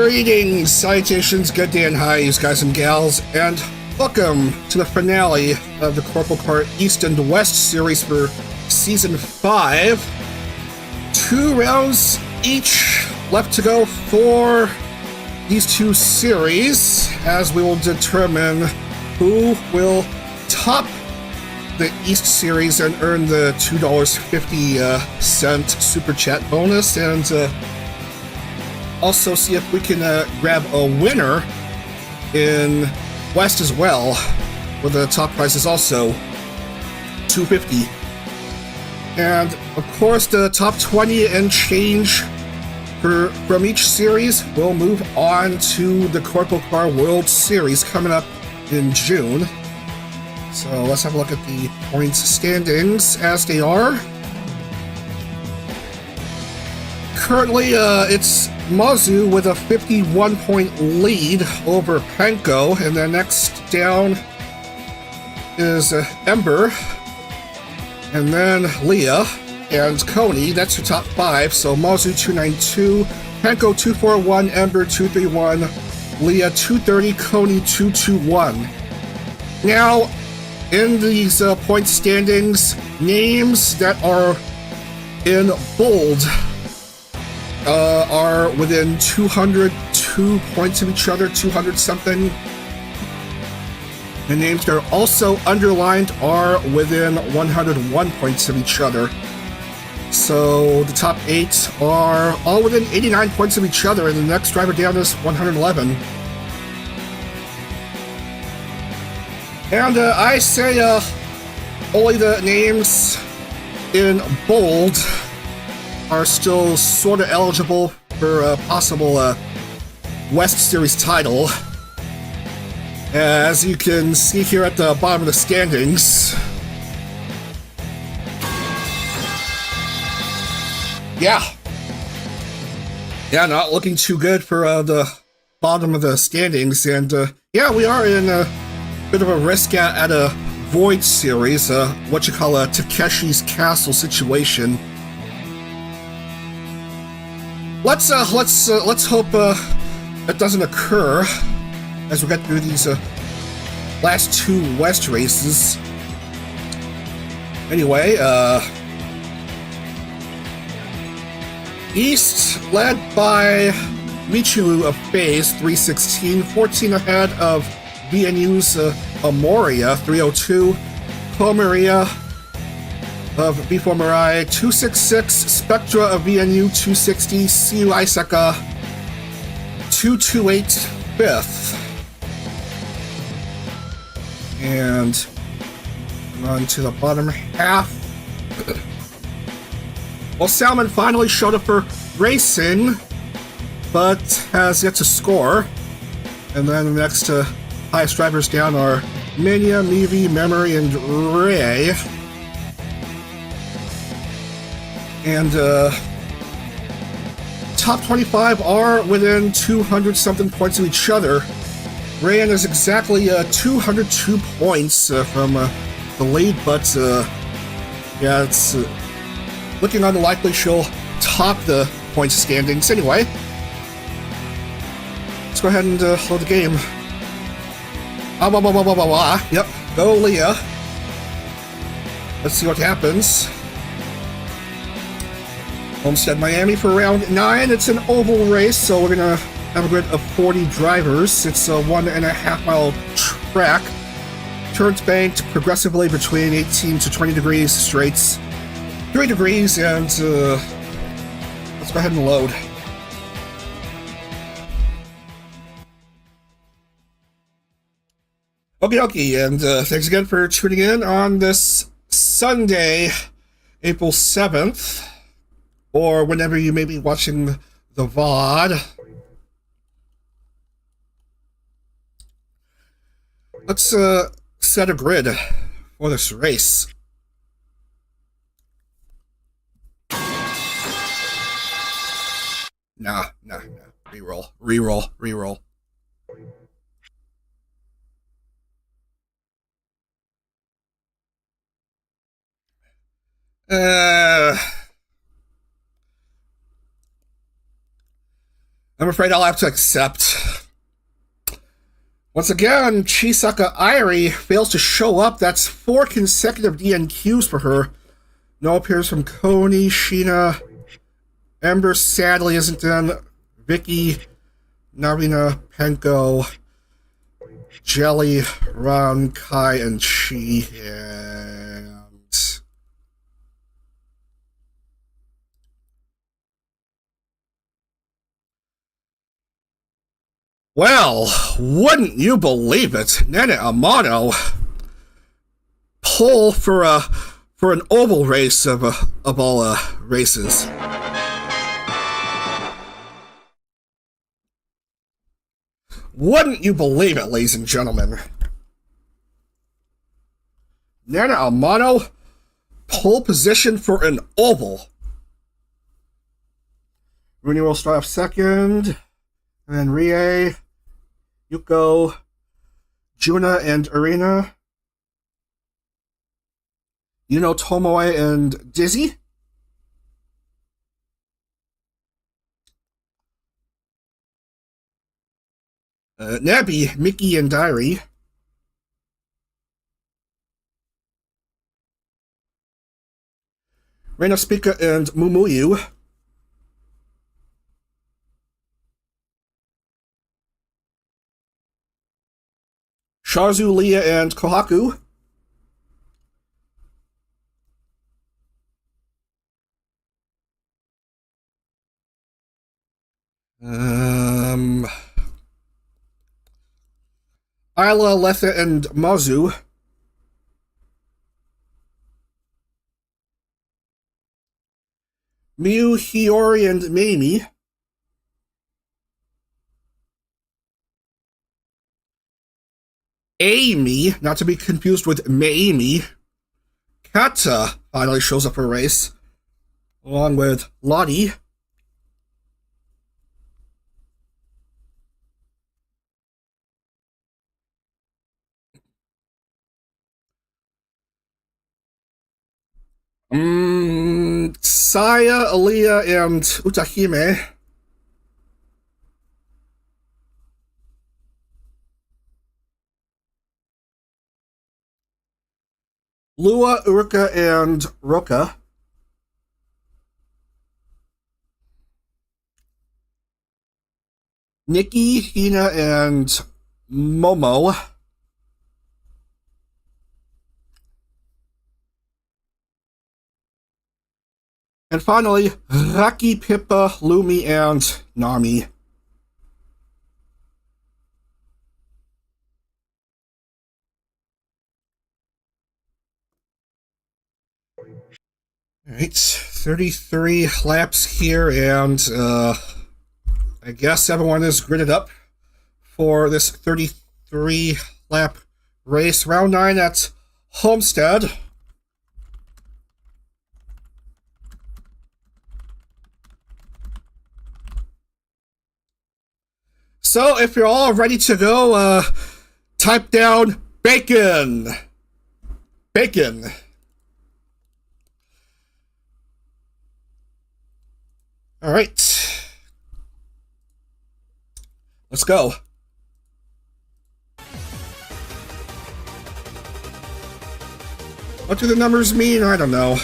Greetings, salutations, good day and highs, guys and gals, and welcome to the finale of the CorpoCar East and West series for Season 5. 2 rounds each left to go for these two series, as we will determine who will top the East series and earn the $2.50 super chat bonus, and also see if we can grab a winner in West as well, where the top prize is also $2.50. And of course, the top 20 and change from each series will move on to the CorpoCar World Series coming up in June. So let's have a look at the points standings as they are. Currently, it's Mazu with a 51-point lead over Penko, and then next down is Ember, and then Leah and Coney. That's your top 5. So Mazu 292, Penko 241, Ember 231, Leah 230, Coney 221. Now, in these point standings, names that are in bold are within 202 points of each other, 200 something. And names that are also underlined are within 101 points of each other. So the top 8 are all within 89 points of each other, and the next driver down is 111. And I say only the names in bold are still sort of eligible for a possible West Series title. As you can see here at the bottom of the standings. Yeah, not looking too good for the bottom of the standings. And yeah, we are in a bit of a risk at a Void series, what you call a Takeshi's Castle situation. Let's hope that doesn't occur as we get through these last 2 West races. Anyway, East led by Michu of Phase 316, 14 ahead of VNU's Amoria 302, Pomaria of V4 Mirai 266, Spectra of VNU 260, CU Isaka 228 5th. And on to the bottom half. Well, Salmon finally showed up for racing, but has yet to score. And then the next highest drivers down are Minya, Mivi, Memory, and Ray. And top 25 are within 200 something points of each other. Rayan is exactly 202 points from the lead, but yeah, it's looking unlikely she'll top the points standings. Anyway, let's go ahead and load the game. Yep, go Leah. Let's see what happens. Homestead-Miami for round 9. It's an oval race, so we're gonna have a grid of 40 drivers. It's a 1.5 mile track. Turns banked progressively between 18 to 20 degrees, straights 3 degrees, and let's go ahead and load. Okie dokie, and thanks again for tuning in on this Sunday, April 7th, or whenever you may be watching the VOD. Let's set a grid for this race. Nah. Reroll. I'm afraid I'll have to accept. Once again, Chisaka Irie fails to show up. That's 4 consecutive DNQs for her. No appears from Coney, Sheena. Ember sadly isn't in. Vicky, Narina, Penko, Jelly, Ron, Kai, and Chi. And... well, wouldn't you believe it? Nene Amano pull for an oval race of all races. Wouldn't you believe it, ladies and gentlemen? Nana Amano, pole position for an oval. Rooney will start off second. And then Rie, Yuko, Juna, and Arena. Tomoe and Dizzy. Nabi, Mickey, and Diary. Reina Spica and Mumuyu. Sharzu, Leah, and Kohaku. Isla, Letha, and Mazu. Miu, Hiyori, and Mamie. Amy, not to be confused with Mamie. Kata finally shows up for a race, along with Lottie. Saya, Aaliyah, and Utahime. Lua, Uruka, and Roka. Nikki, Hina, and Momo. And finally, Raki, Pippa, Lumi, and Nami. Alright, 33 laps here, and I guess everyone is gridded up for this 33 lap race. Round 9 at Homestead. So, if you're all ready to go, type down bacon. Bacon. All right. Let's go. What do the numbers mean? I don't know.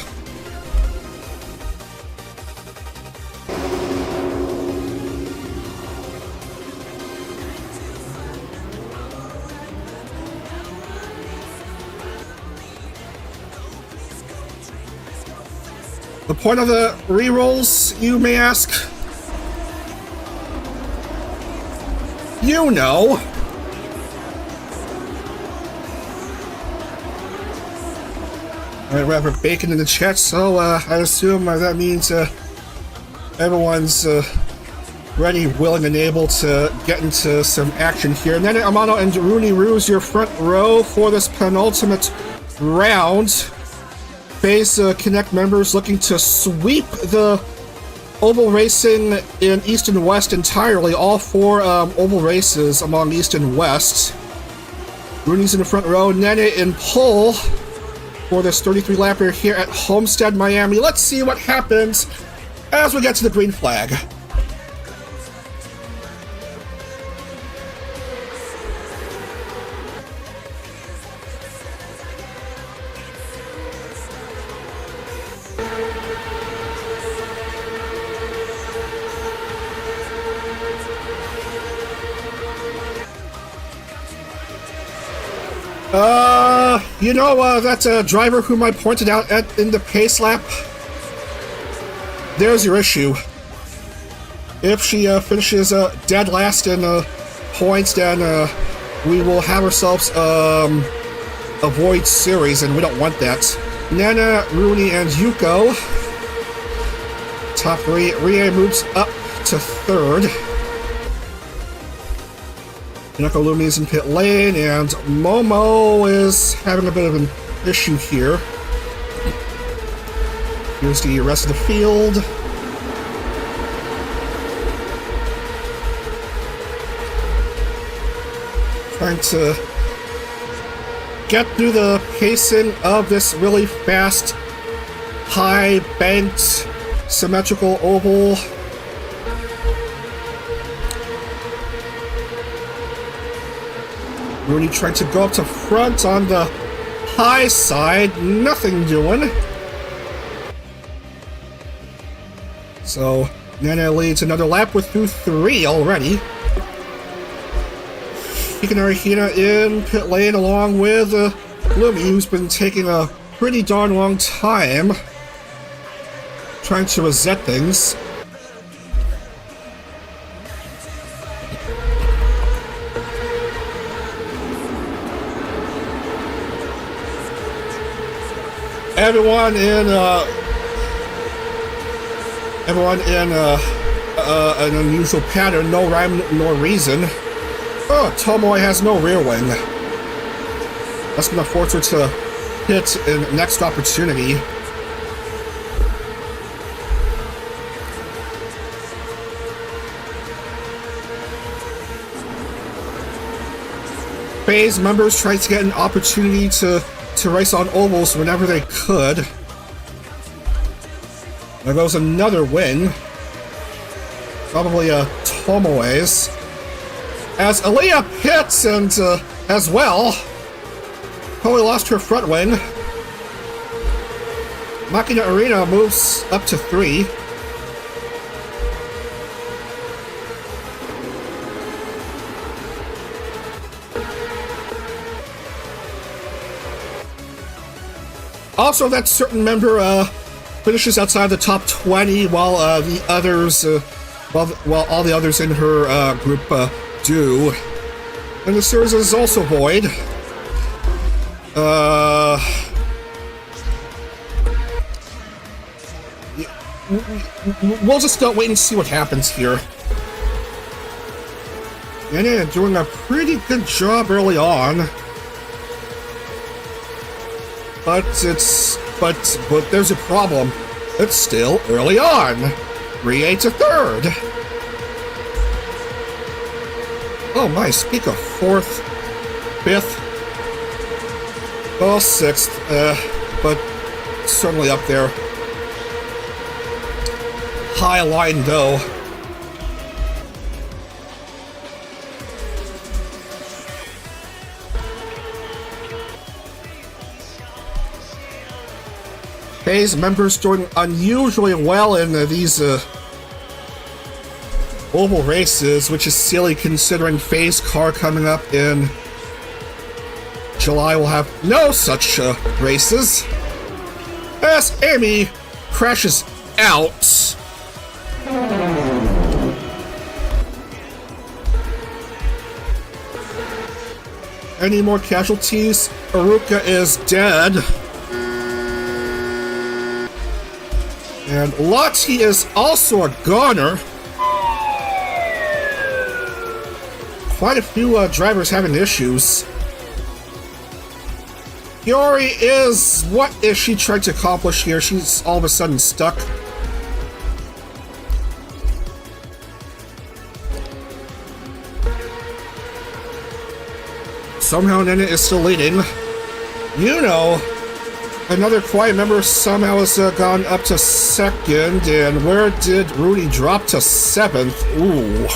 The point of the rerolls, you may ask? You know. Alright, we have bacon in the chat, so I assume that means everyone's ready, willing, and able to get into some action here. And then Amano and Rooney Ruse, your front row for this penultimate round. Phase Connect members looking to sweep the oval racing in East and West entirely. All 4 oval races among East and West. Rooney's in the front row. Nene in pole for this 33-lapper here at Homestead-Miami. Let's see what happens as we get to the green flag. That driver whom I pointed out in the pace lap? There's your issue. If she finishes dead last in points, then we will have ourselves a void series, and we don't want that. Nana, Rooney, and Yuko. Top 3. Rie moves up to 3rd. Nakalumi is in pit lane, and Momo is having a bit of an issue here. Here's the rest of the field. Trying to get through the pacing of this really fast, high banked, symmetrical oval. Rooney trying to go up to front on the high side, nothing doing. So Nana leads another lap with through 3 already. Hikanari Hina in pit lane along with Lumi, who's been taking a pretty darn long time trying to reset things. Everyone in an unusual pattern, no rhyme nor reason. Oh, Tomoe has no rear wing. That's gonna force her to hit in next opportunity. Phase members tried to get an opportunity to race on ovals whenever they could. There goes another win. Probably Tomoe's. As Aaliyah pits and as well, probably lost her front wing. Makina Arena moves up to 3. Also, that certain member finishes outside the top 20, while the others, while all the others in her group do. And the series is also void. We'll just wait and see what happens here. And yeah, doing a pretty good job early on. But there's a problem. It's still early on. Rie to 3rd. Oh my, speak of 4th, 5th, well, 6th, but certainly up there. High line though. Phase members doing unusually well in these oval races, which is silly considering PhaseCar coming up in July will have no such races. As Amy crashes out. Any more casualties? Aruka is dead. And Lottie is also a goner. Quite a few drivers having issues. Yori is... what is she trying to accomplish here? She's all of a sudden stuck. Somehow Nena is still leading. You know, another quiet member somehow has gone up to 2nd, and where did Rudy drop to 7th? Ooh.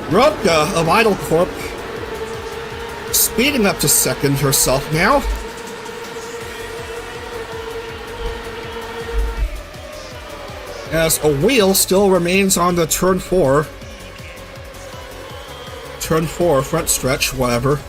Robka of Idol Corp speeding up to 2nd herself now. as a wheel still remains on the turn 4 front stretch, whatever.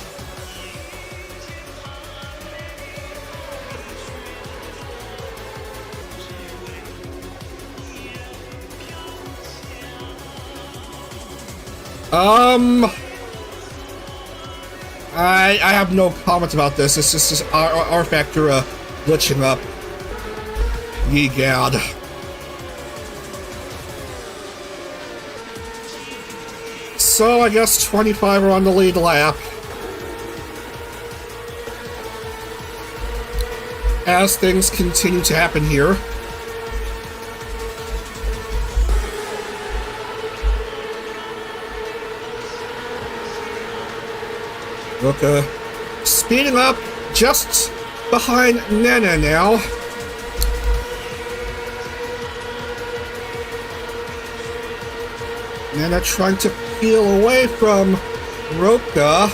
I have no comment about this. It's just rFactor glitching up. Ye gad. So I guess 25 are on the lead lap. As things continue to happen here. Look, speeding up just behind Nana now. Nana trying to peel away from Roka.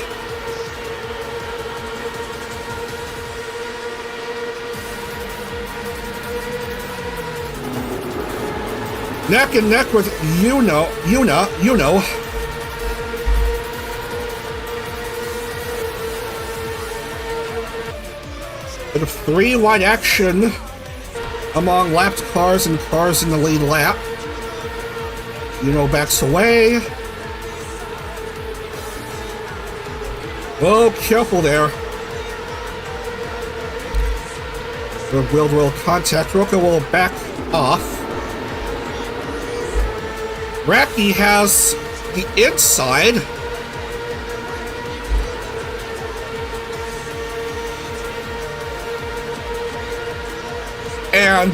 Neck and neck with Yuna. Bit of 3 wide action among lapped cars and cars in the lead lap. Backs away. Oh, careful there. The wheel-to-wheel contact. Roka will back off. Raki has the inside. And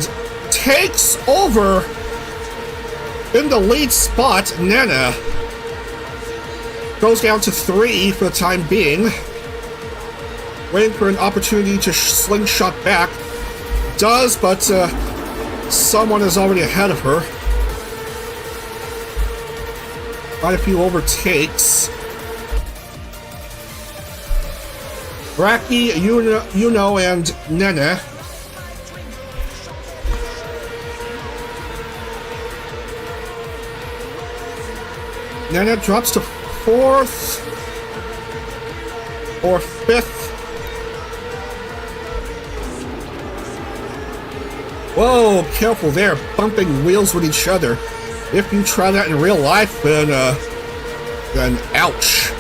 takes over in the lead spot. Nana goes down to 3 for the time being. Waiting for an opportunity to slingshot back. Does, but someone is already ahead of her. Quite a few overtakes. Raki, Yuno, and Nana. Nana drops to 4th or 5th. Whoa, careful there, bumping wheels with each other. If you try that in real life, then ouch.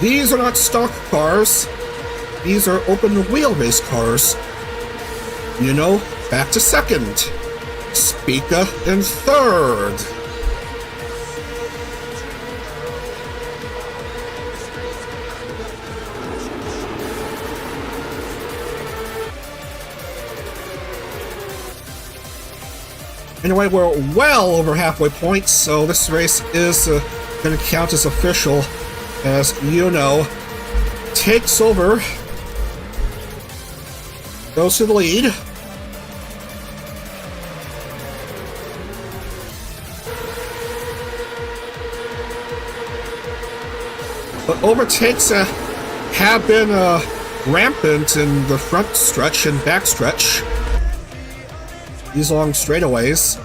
These are not stock cars. These are open wheel race cars. Back to 2nd. Spica in 3rd. Anyway, we're well over halfway point, so this race is going to count as official, as takes over, goes to the lead. But overtakes have been rampant in the front stretch and back stretch. These long straightaways.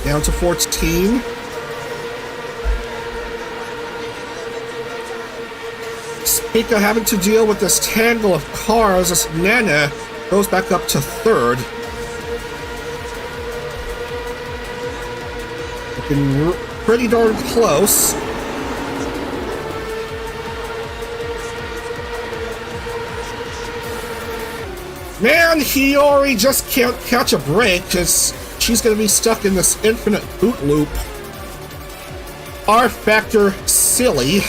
Down to 14. Spica having to deal with this tangle of cars as Nana goes back up to 3rd. Looking pretty darn close. Man, Hiyori just can't catch a break because she's going to be stuck in this infinite boot loop. rFactor silly.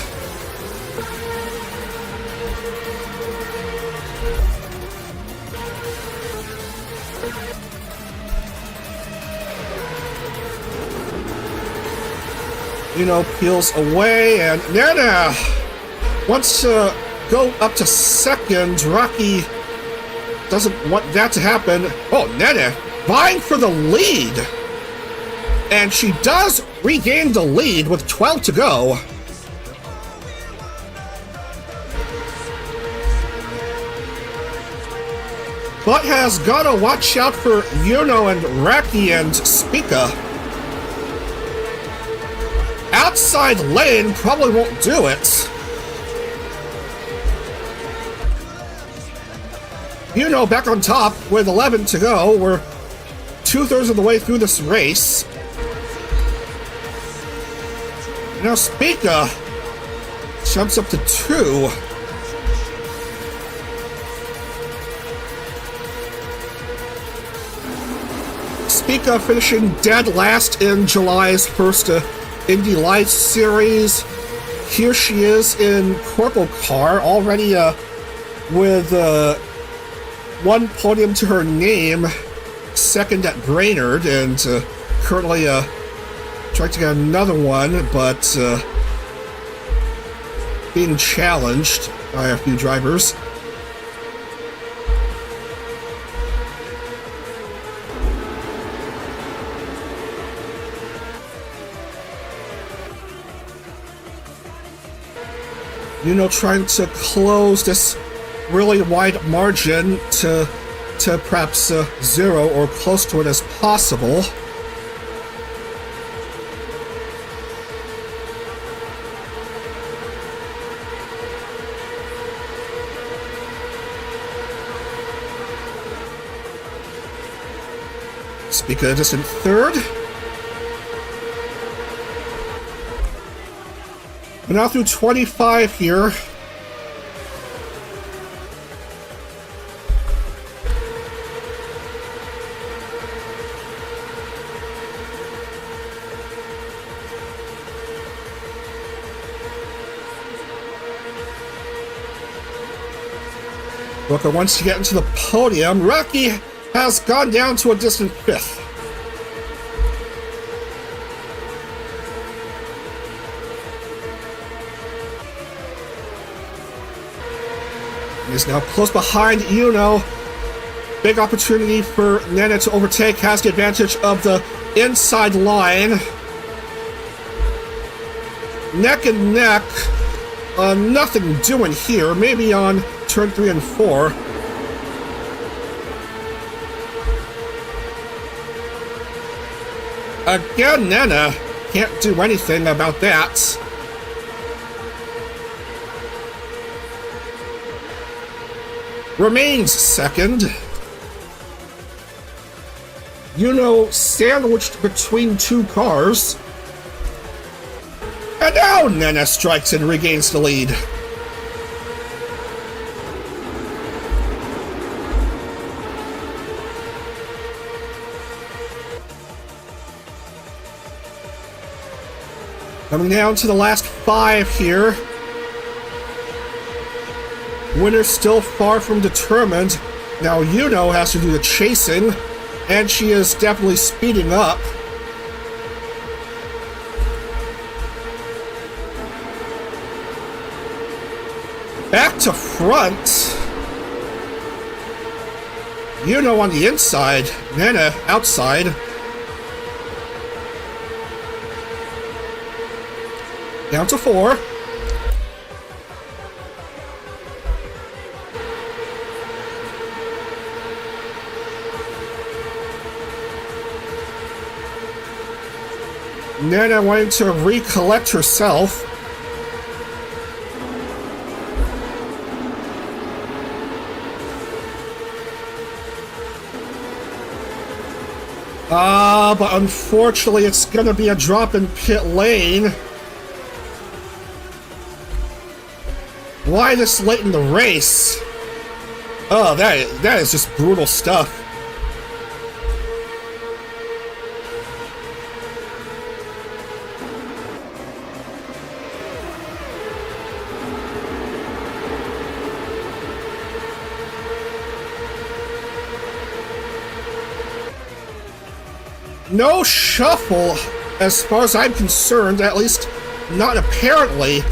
Peels away, and Nana wants to go up to 2nd. Rocky doesn't want that to happen. Oh, Nana vying for the lead. And she does regain the lead with 12 to go. but has gotta watch out for Yuno and Raki and Spica. Outside lane probably won't do it. Yuno back on top with 11 to go. We're 2/3 of the way through this race. Now Spica jumps up to 2. Spica finishing dead last in July's first Indy Lights series. Here she is in CorpoCar, already with one podium to her name, second at Brainerd, and currently trying to get another one, but being challenged by a few drivers. Trying to close this really wide margin to perhaps 0 or close to it as possible. Spica just in 3rd. We're now through 25 here. Booker wants to get into the podium. Rocky has gone down to a distant 5th. He's now close behind Yuno. Big opportunity for Nana to overtake. Has the advantage of the inside line. Neck and neck. Nothing doing here. Maybe on turn 3 and 4. Again, Nana can't do anything about that. Remains second. Yuno sandwiched between 2 cars. And now Nana strikes and regains the lead. Coming down to the last 5 here. Winner still far from determined. Now Yuno has to do the chasing, and she is definitely speeding up. Back to front. Yuno on the inside, Nana outside. Down to 4. Nana wanting to recollect herself. But unfortunately it's gonna be a drop in pit lane. Why this late in the race? Oh, that is just brutal stuff. No shuffle, as far as I'm concerned, at least not apparently.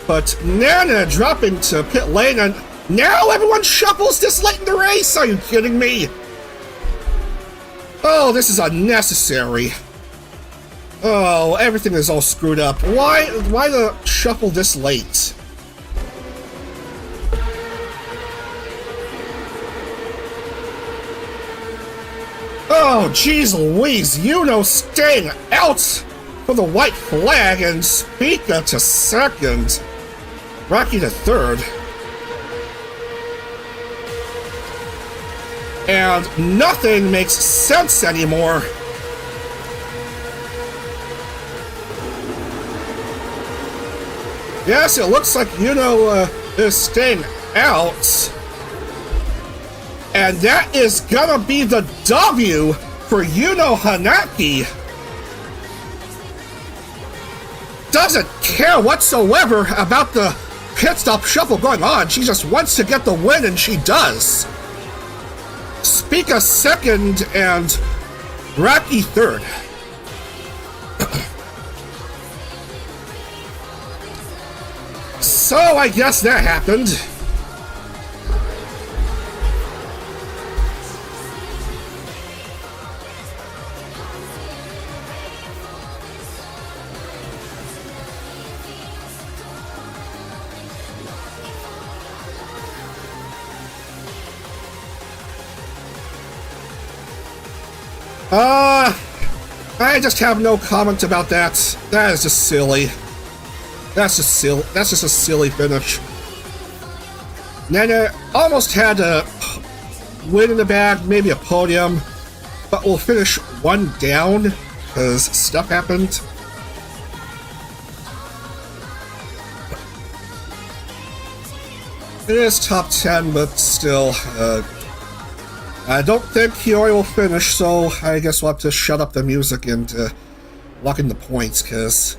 But Nana dropping to pit lane, and now everyone shuffles this late in the race! Are you kidding me? Oh, this is unnecessary. Oh, everything is all screwed up. Why the shuffle this late? Oh, jeez Louise, staying out for the white flag and Speaker to second. Rocky to third. And nothing makes sense anymore. Yes, it looks like is staying out. And that is gonna be the W for Hanaki. Doesn't care whatsoever about the pit stop shuffle going on. She just wants to get the win, and she does. Speaker second and Rocky third. So I guess that happened. I just have no comment about that. That is just silly. That's just silly. That's just a silly finish. Nene almost had a win in the bag, maybe a podium, but we'll finish one down because stuff happened. It is top 10, but still, I don't think Kiori will finish, so I guess we'll have to shut up the music and lock in the points, because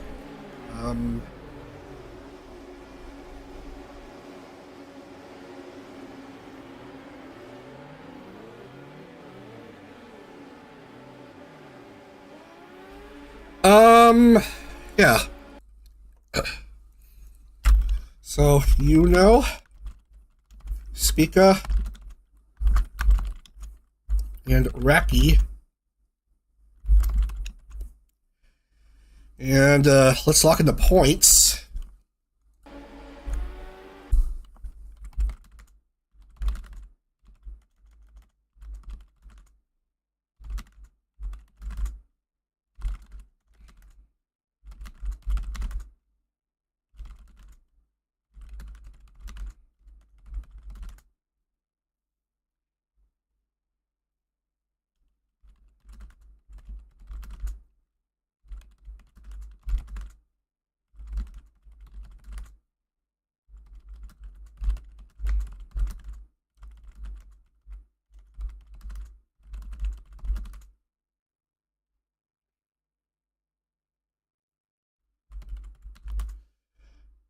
yeah. So, Speaker and Raki. And let's lock in the points.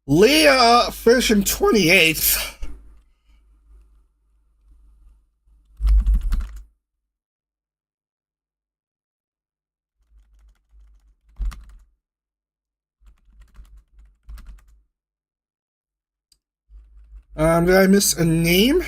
Leah finishing 28th. Did I miss a name?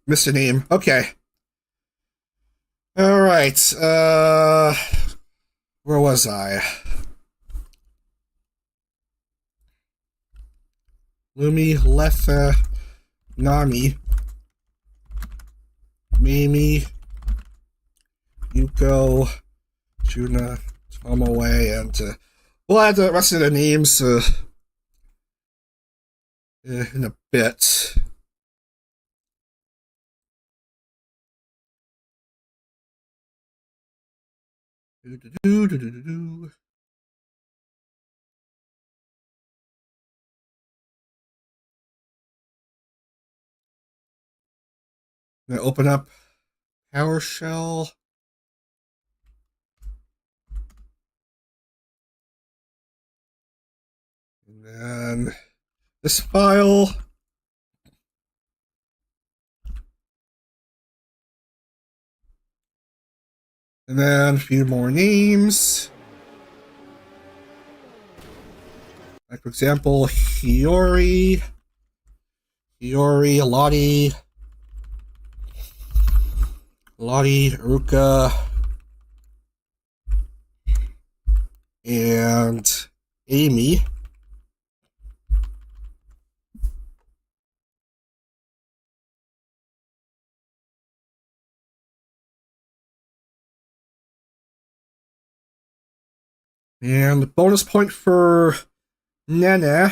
Missed a name. Okay. All right. Where was I? Lumi, Letha, Nami, Mimi, Yuko, Juna, Tomoe, and we'll add the rest of the names in a bit. I'm gonna open up PowerShell. And then this file. And then a few more names. Like, for example, Hiyori, Lottie, Ruka, and Amy. And the bonus point for Nene.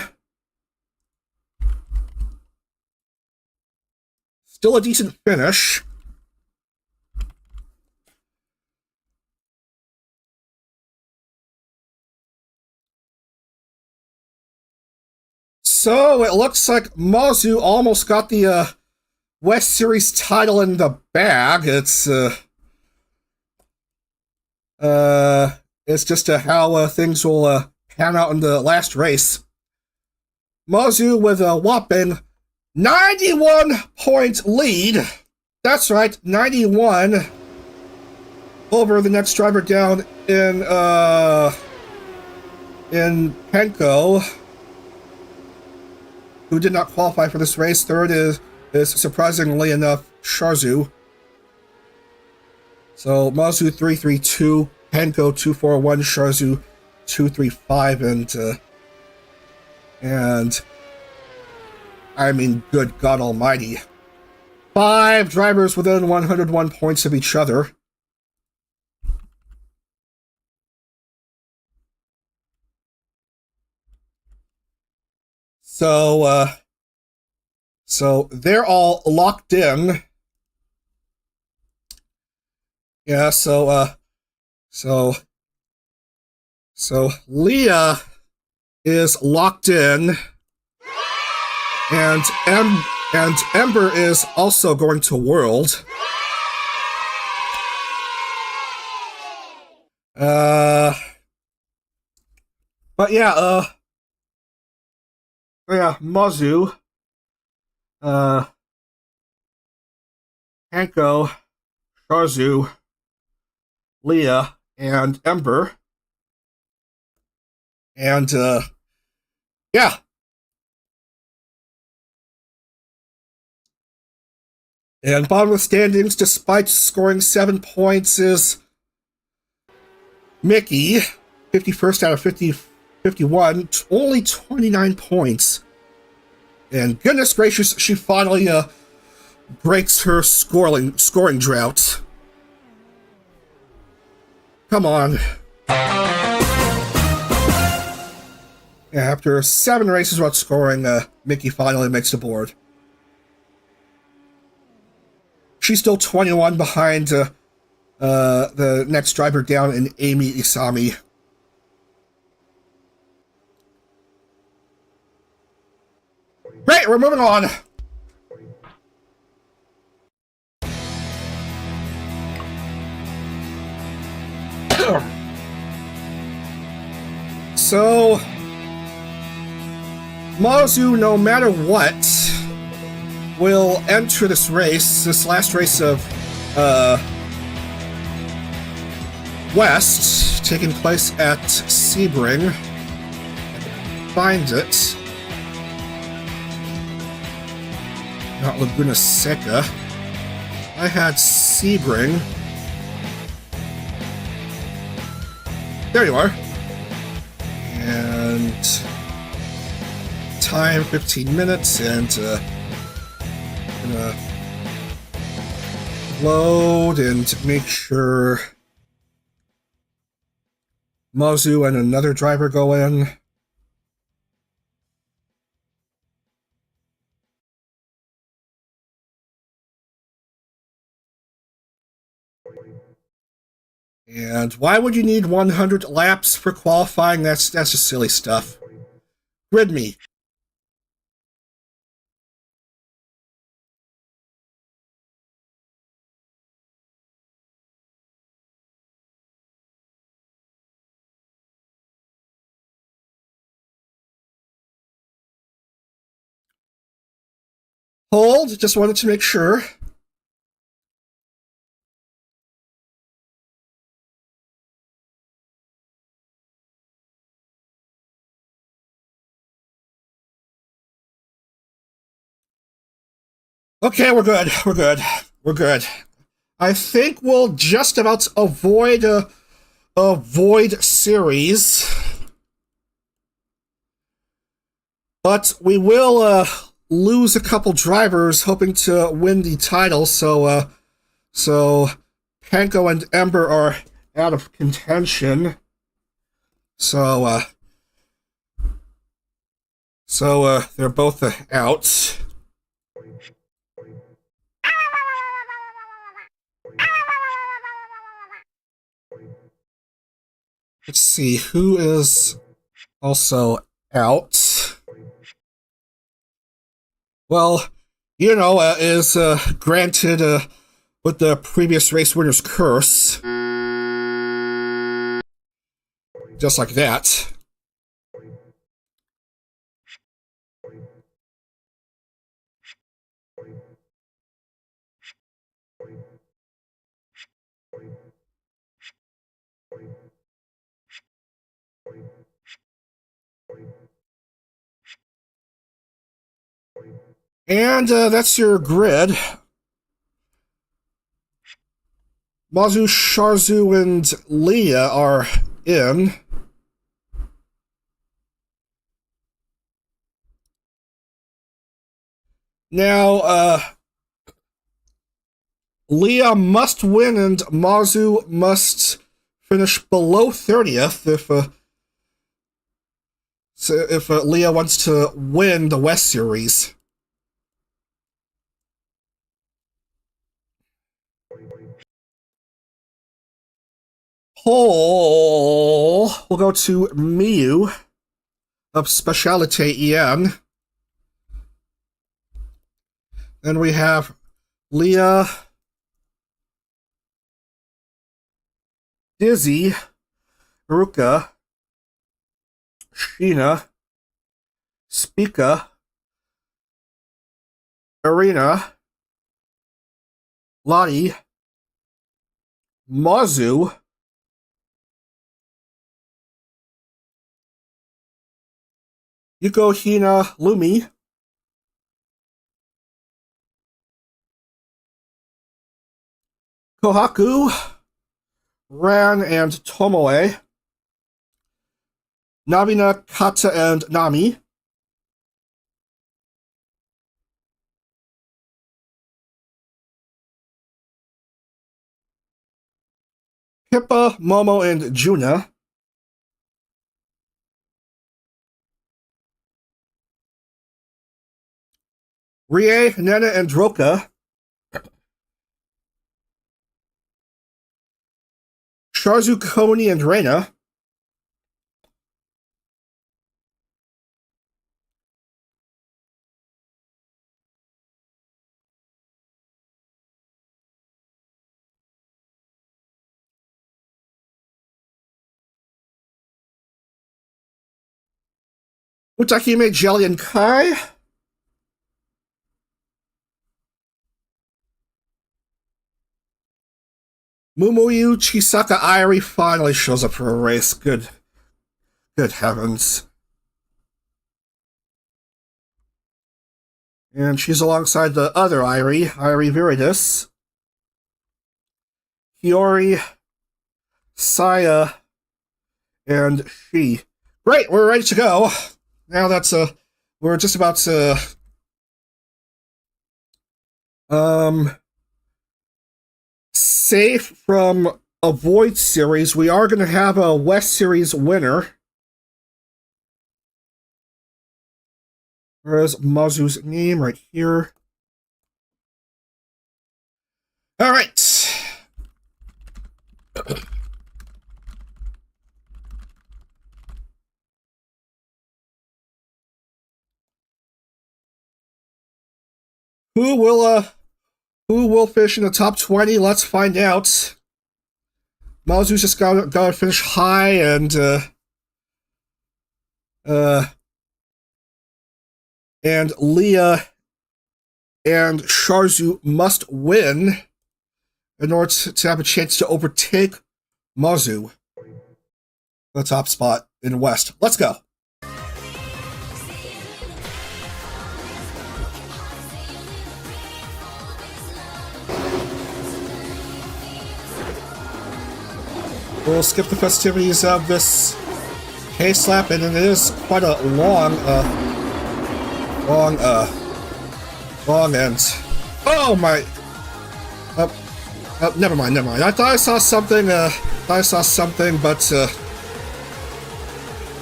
Still a decent finish. So it looks like Mazu almost got the West Series title in the bag. It's just how things will pan out in the last race. Mazu with a whopping 91-point lead. That's right, 91 over the next driver down in Penko, who did not qualify for this race. Third is surprisingly enough Sharzu. So Mazu 332, Penko 241, Sharzu 235, and I mean, good God Almighty, 5 drivers within 101 points of each other. So they're all locked in. Yeah, so Leah is locked in, and Ember is also going to World. But yeah, Mazu, Hanko, Sharzu, Leah, and Ember. And, yeah. And bottom of the standings, despite scoring 7 points, is Mickey, 51st out of 51, only 29 points. And goodness gracious, she finally breaks her scoring drought. Come on. After 7 races without scoring, Mickey finally makes the board. She's still 21 behind the next driver down in Amy Isami. Great, we're moving on. So, Mazu, no matter what, will enter this race, this last race of West, taking place at Sebring. Find it. Not Laguna Seca. I had Sebring. There you are. And time 15 minutes, and gonna load and make sure Mazu and another driver go in. And why would you need 100 laps for qualifying? That's just silly stuff. Grid me. Hold, just wanted to make sure. Okay, we're good. We're good. We're good. I think we'll just about avoid a void series. But we will lose a couple drivers hoping to win the title, so Panko and Ember are out of contention. So they're both out. Let's see, who is also out? Well, you know, is granted with the previous race winner's curse. Just like that. And that's your grid. Mazu, Sharzu, and Leah are in. Now, Leah must win and Mazu must finish below 30th if Leah wants to win the West Series. We'll go to Miyu of Specialite EN. Then we have Leah, Dizzy, Ruka, Sheena, Spica, Arena, Lottie, Mazu, Yuko, Hina, Lumi, Kohaku, Ran, and Tomoe, Nabina, Kata, and Nami, Pippa, Momo, and Juna, Rie, Nana, and Roka, Sharzu, Koni, and Reina, Utakime, Jelly, and Kai, Mumuyu, Chisaka, Irie finally shows up for a race. Good heavens. And she's alongside the other Irie Viridis, Hiyori, Saya, and she. Great, we're ready to go. Now that's we're just about to safe from a Void Series. We are going to have a West Series winner. Where's Mazu's name? Right here. All right. Who will finish in the top 20? Let's find out. Mazu's just gotta finish high, and Leah and Sharzu must win in order to have a chance to overtake Mazu, the top spot in West. Let's go. We'll skip the festivities of this K-slap, and it is quite a long end. Oh my! Never mind. I thought I saw something. But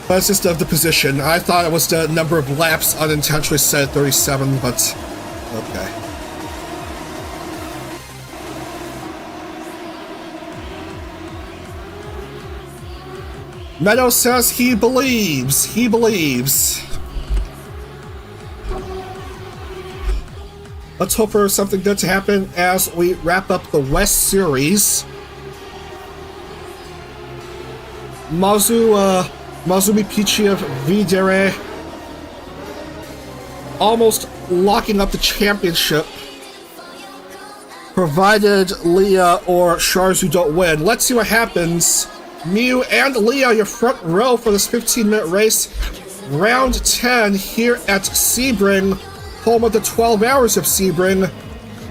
it's just of the position. I thought it was the number of laps unintentionally set at 37, but okay. Meadow says he believes. He believes. Let's hope for something good to happen as we wrap up the West Series. Mazumi Pichi of Videre almost locking up the championship, provided Leah or Sharzu don't win. Let's see what happens. Mew and Leah, your front row for this 15-minute race. Round 10 here at Sebring, home of the 12 hours of Sebring.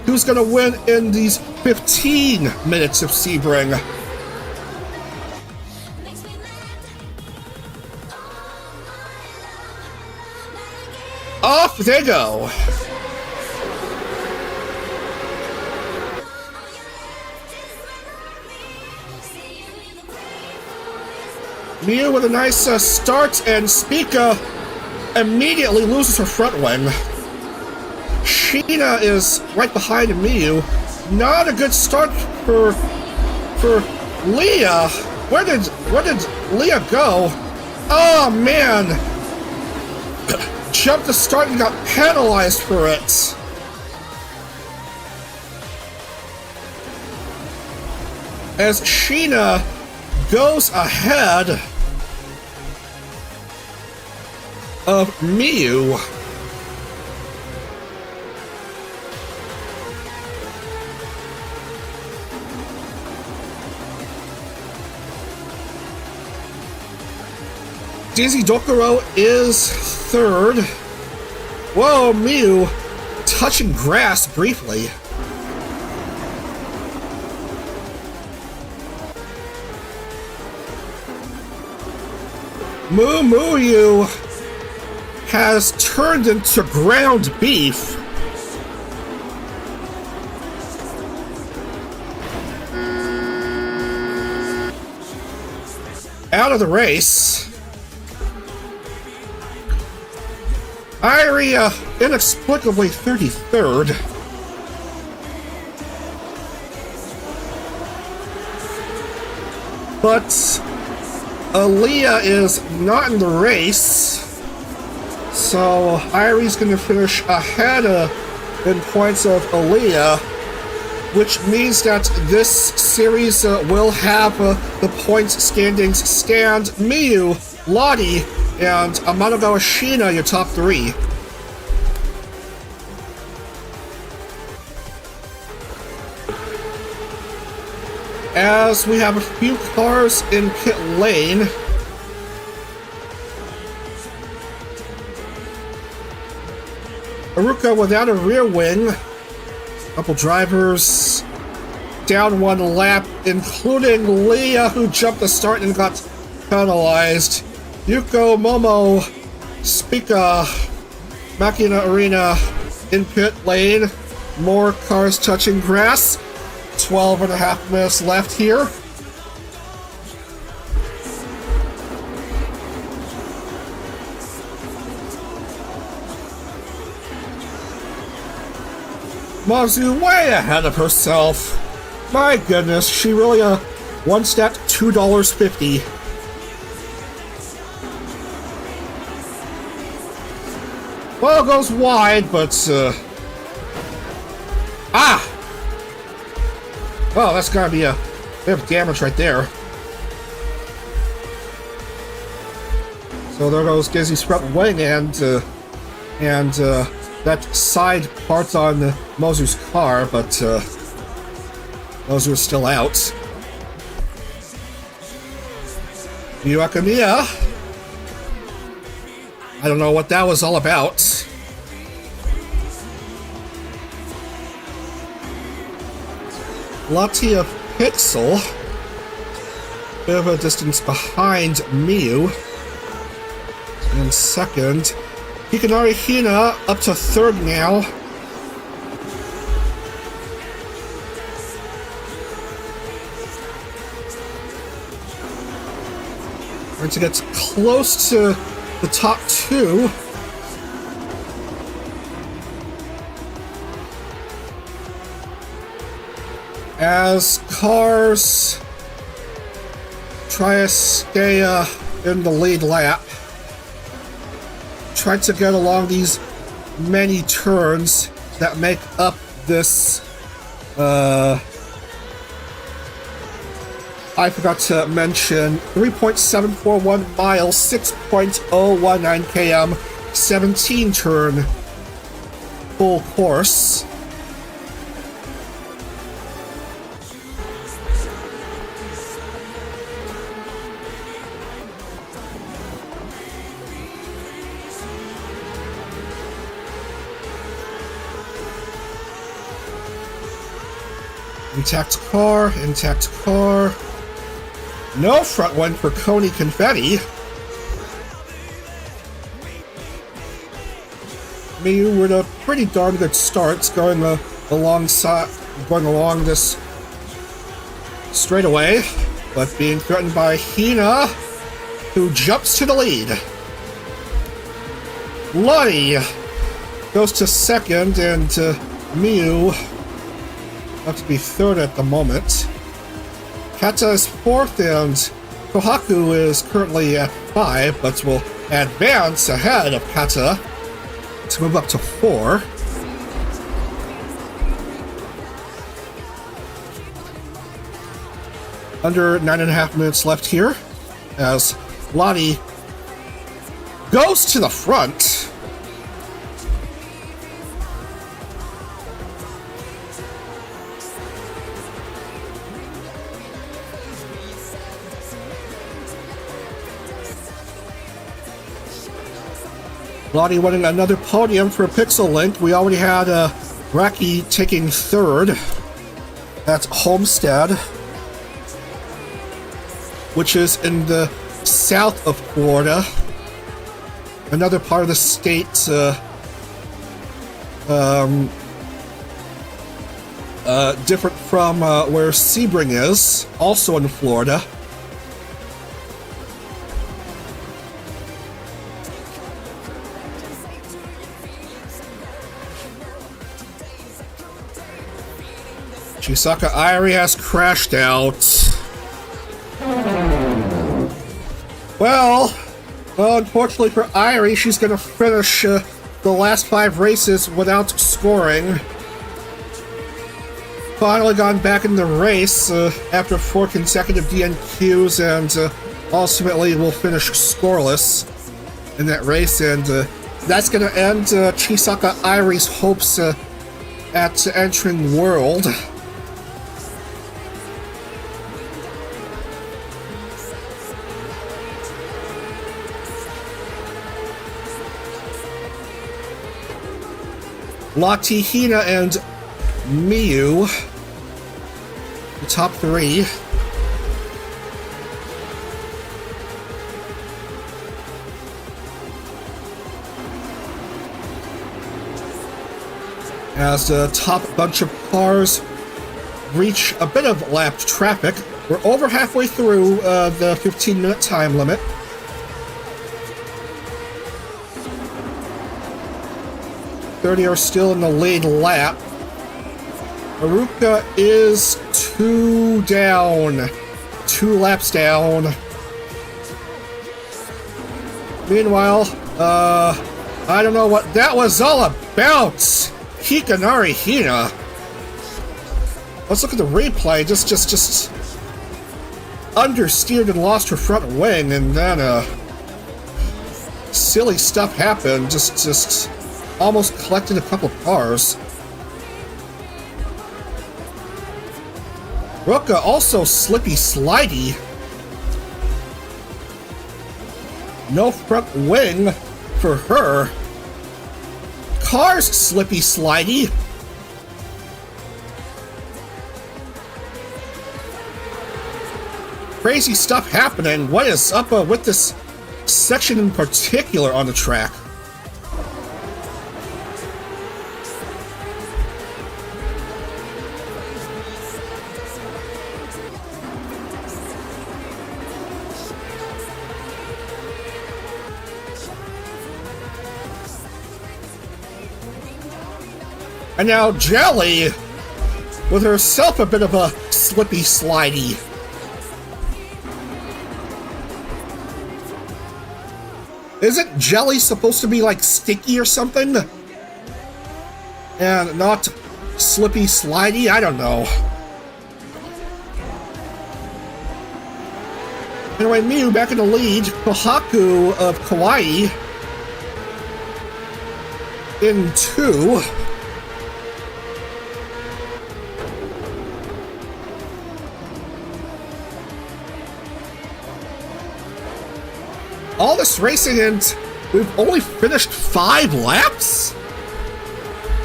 Who's going to win in these 15 minutes of Sebring? Off they go. Mew with a nice start, and Spica immediately loses her front wing. Sheena is right behind Mew. Not a good start for Leah. Where did Leah go? Oh man! Jumped the start and got penalized for it. As Sheena goes ahead of Mew. Daisy Dokuro is third. Whoa, Mew touching grass briefly. Mumu has turned into ground beef. Out of the race. Iria inexplicably 33rd. But Aaliyah is not in the race, so Irie's going to finish ahead in points of Aaliyah, which means that this series will have the points standings stand Miyu, Lottie, and Amanogawa Sheena, your top three. As we have a few cars in pit lane. Aruka without a rear wing. Couple drivers down one lap, including Leah, who jumped the start and got penalized. Yuko, Momo, Spica, Makina Arena in pit lane. More cars touching grass. 12 and a half minutes left here. Mazu way ahead of herself. My goodness, she really one step $2.50. Well, it goes wide, but well, that's gotta be a bit of damage right there. So there goes Dizzy's front wing, and that side part on Mozu's car, but Mozu is still out. Yuakamiya. I don't know what that was all about. Latia Pixel. Bit of a distance behind Miyu. In second. Hikanari Hina up to third now. Trying to get close to the top two. As cars try to stay in the lead lap. Try to get along these many turns that make up this I forgot to mention 3.741 miles, 6.019 km, 17 turn full course. Intact car, intact car. No front one for Coney Confetti. Miyu with a pretty darn good start, going along this straightaway, but being threatened by Hina, who jumps to the lead. Lottie goes to second, and Miyu have to be third at the moment. Kata is fourth, and Kohaku is currently at 5, but will advance ahead of Kata to move up to 4. Under 9.5 minutes left here, as Lottie goes to the front. Lottie winning another podium for Pixel Link. We already had Raki taking third at Homestead, which is in the south of Florida. Another part of the state different from where Sebring is, also in Florida. Chisaka Airi has crashed out. Well, unfortunately for Airi, she's going to finish the last 5 races without scoring. Finally gone back in the race after 4 consecutive DNQs, and ultimately will finish scoreless in that race, and that's going to end Chisaka Airi's hopes at entering World. Lottie, Hina, and Miyu, the top 3. As the top bunch of cars reach a bit of lapped traffic, we're over halfway through the 15-minute time limit. Are still in the lead lap. Haruka is 2 down. 2 laps down. Meanwhile, I don't know what that was all about. Hikanari Hina. Let's look at the replay. Just understeered and lost her front wing, and then silly stuff happened. Just almost collected a couple cars. Roka also slippy slidey. No front wing for her. Cars slippy slidey. Crazy stuff happening. What is up with this section in particular on the track? And now Jelly, with herself a bit of a slippy slidey. Isn't Jelly supposed to be like sticky or something? And not slippy slidey? I don't know. Anyway, Miu back in the lead. Kohaku of Kauai in 2. All this racing and we've only finished 5 laps?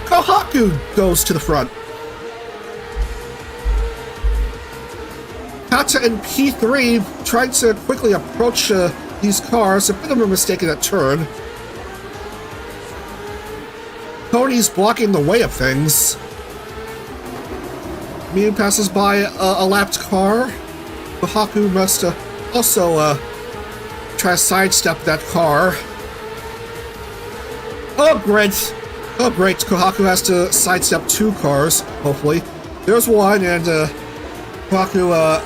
Kohaku goes to the front. Kata in P3 tried to quickly approach these cars, a bit of a mistake in that turn. Pony's blocking the way of things. Miu passes by a lapped car. Kohaku must also try to sidestep that car. Oh, great. Oh, great. Kohaku has to sidestep 2 cars, hopefully. There's one, and Kohaku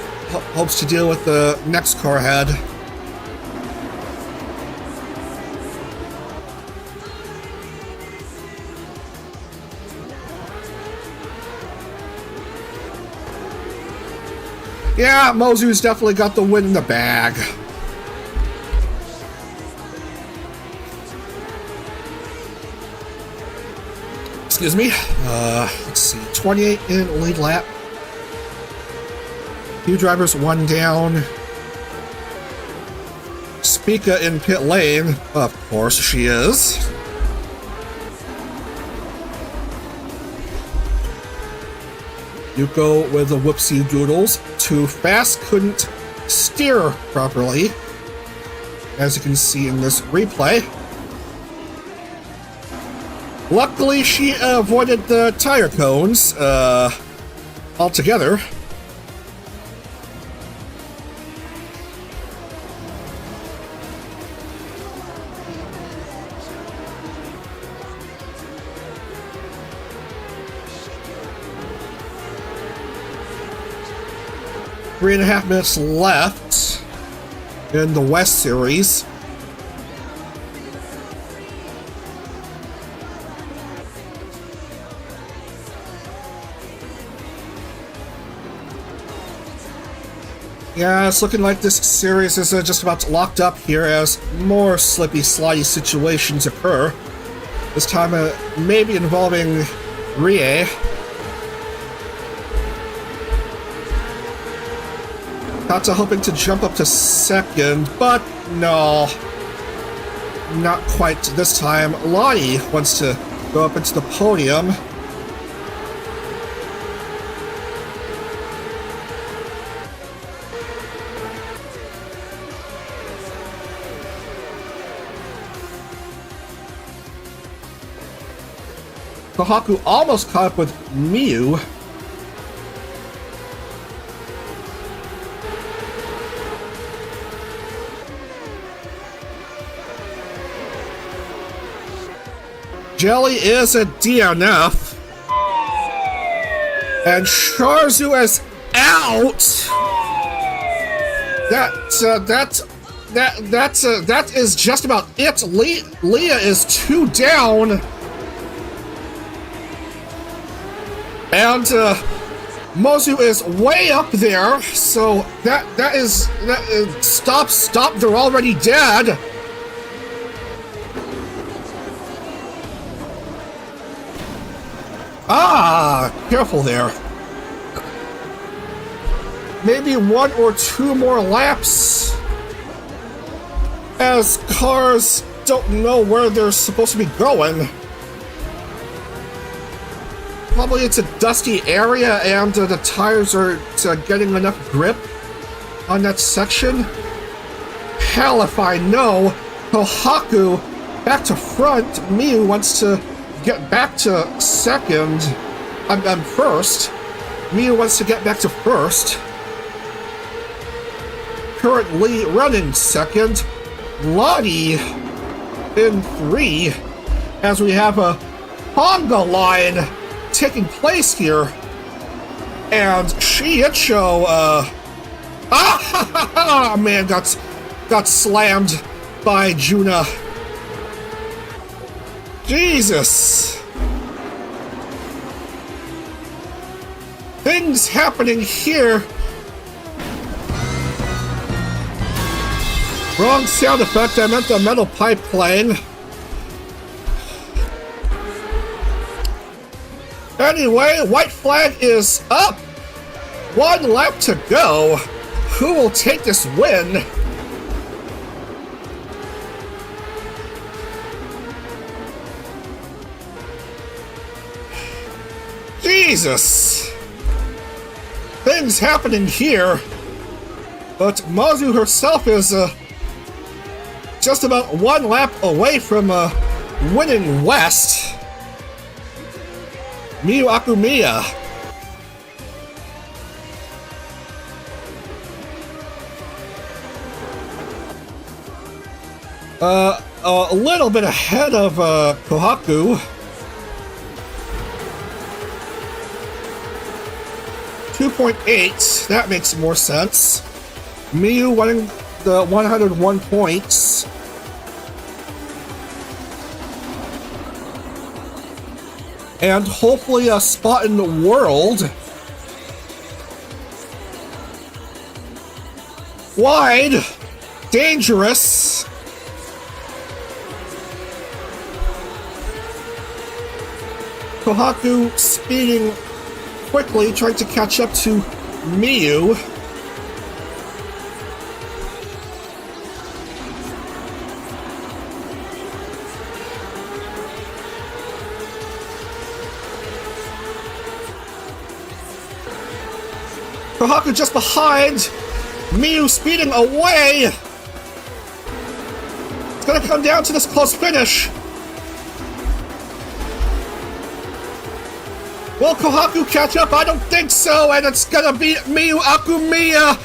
hopes to deal with the next car ahead. Yeah, Mozu's definitely got the win in the bag. Excuse me. Let's see. 28 in lead lap. Few drivers, 1 down. Spica in pit lane. Of course she is. Yuko with the whoopsie doodles. Too fast, couldn't steer properly. As you can see in this replay. Luckily, she avoided the tire cones altogether. Three and a half minutes left in the West Series. Yeah, it's looking like this series is just about locked up here as more slippy, slidey situations occur. This time, maybe involving Rie. Kata hoping to jump up to second, but no. Not quite this time. Lottie wants to go up into the podium. Kohaku almost caught up with Miu. Jelly is a DNF. And Sharzu is out. That is just about it. Leah is 2 down. And Mozu is way up there, so that is stop, they're already dead. Ah, careful there. Maybe 1 or 2 more laps, as cars don't know where they're supposed to be going. Probably it's a dusty area and the tires aren't getting enough grip on that section. Hell if I know. Kohaku back to front. Miyu wants to get back to second. I'm first. Miyu wants to get back to first. Currently running second. Lottie in 3, as we have a Honda line taking place here. And Shiicho, man, got slammed by Juna. Jesus. Things happening here. Wrong sound effect, I meant the metal pipe playing. Anyway, white flag is up. 1 lap to go. Who will take this win? Jesus. Things happening here. But Mazu herself is just about 1 lap away from winning West. Miyu Akumiya. A little bit ahead of Kohaku. 2.8, that makes more sense. Miyu winning the 101 points. And hopefully a spot in the world. Wide. Dangerous. Kohaku speeding quickly, trying to catch up to Miyu. Kohaku just behind. Miyu speeding away. It's gonna come down to this close finish. Will Kohaku catch up? I don't think so, and it's gonna be Miyu Akumiya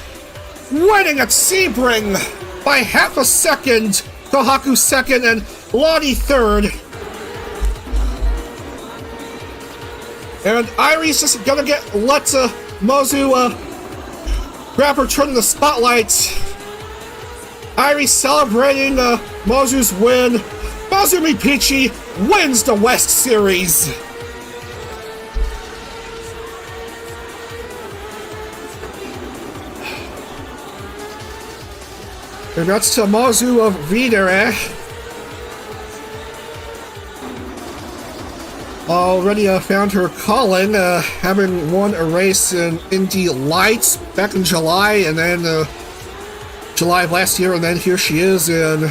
winning at Sebring by half a second. Kohaku second and Lottie third. And Irie's just gonna let Mozu grab her turn in the spotlight. Irie celebrating Mozu's win. Mazumi Pichi wins the West Series. Congrats to Mozu of Videre. Already found her calling, having won a race in Indy Lights back in July, and then July of last year, and then here she is in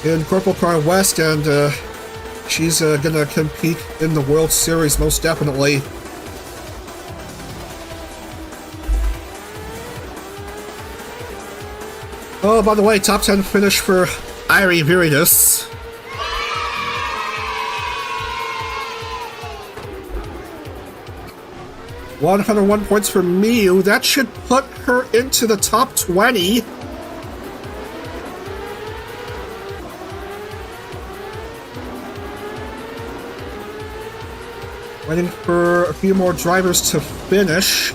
CorpoCar West, and she's gonna compete in the World Series most definitely. Oh, by the way, top 10 finish for Irie Viridis. $101 points for Miyu. That should put her into the top 20. Waiting for a few more drivers to finish.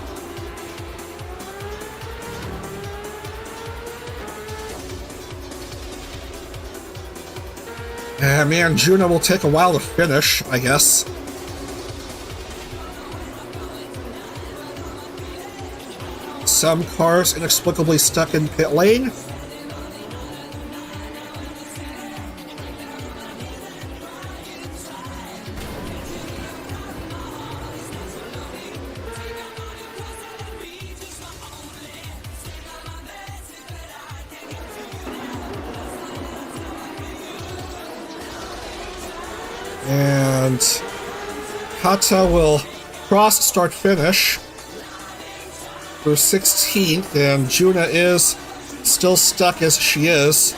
Man, Juno will take a while to finish, I guess. Some cars inexplicably stuck in pit lane. And Kata will cross start finish for 16th, and Juna is still stuck as she is.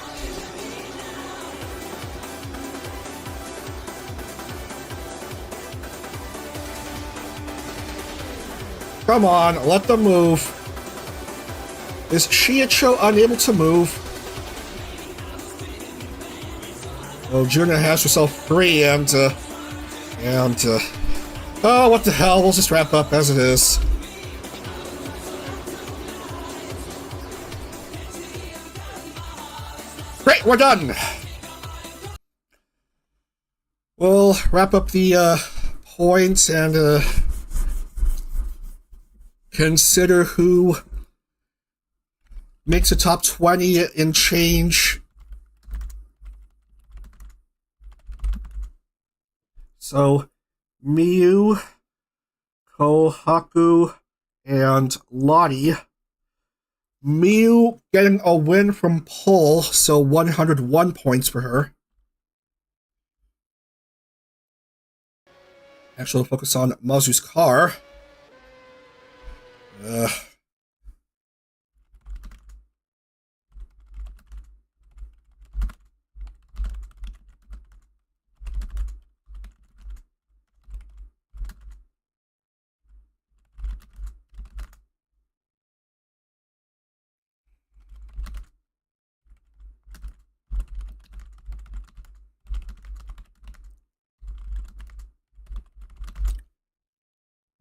Come on, let them move. Is Shiicho unable to move? Well, Juna has herself free, and oh, what the hell, we'll just wrap up as it is. Great, we're done! We'll wrap up the points and consider who makes a top 20 in change. So, Miyu, Kohaku, and Lottie. Miyu getting a win from pole, so 101 points for her. Actually, we'll focus on Mazu's car.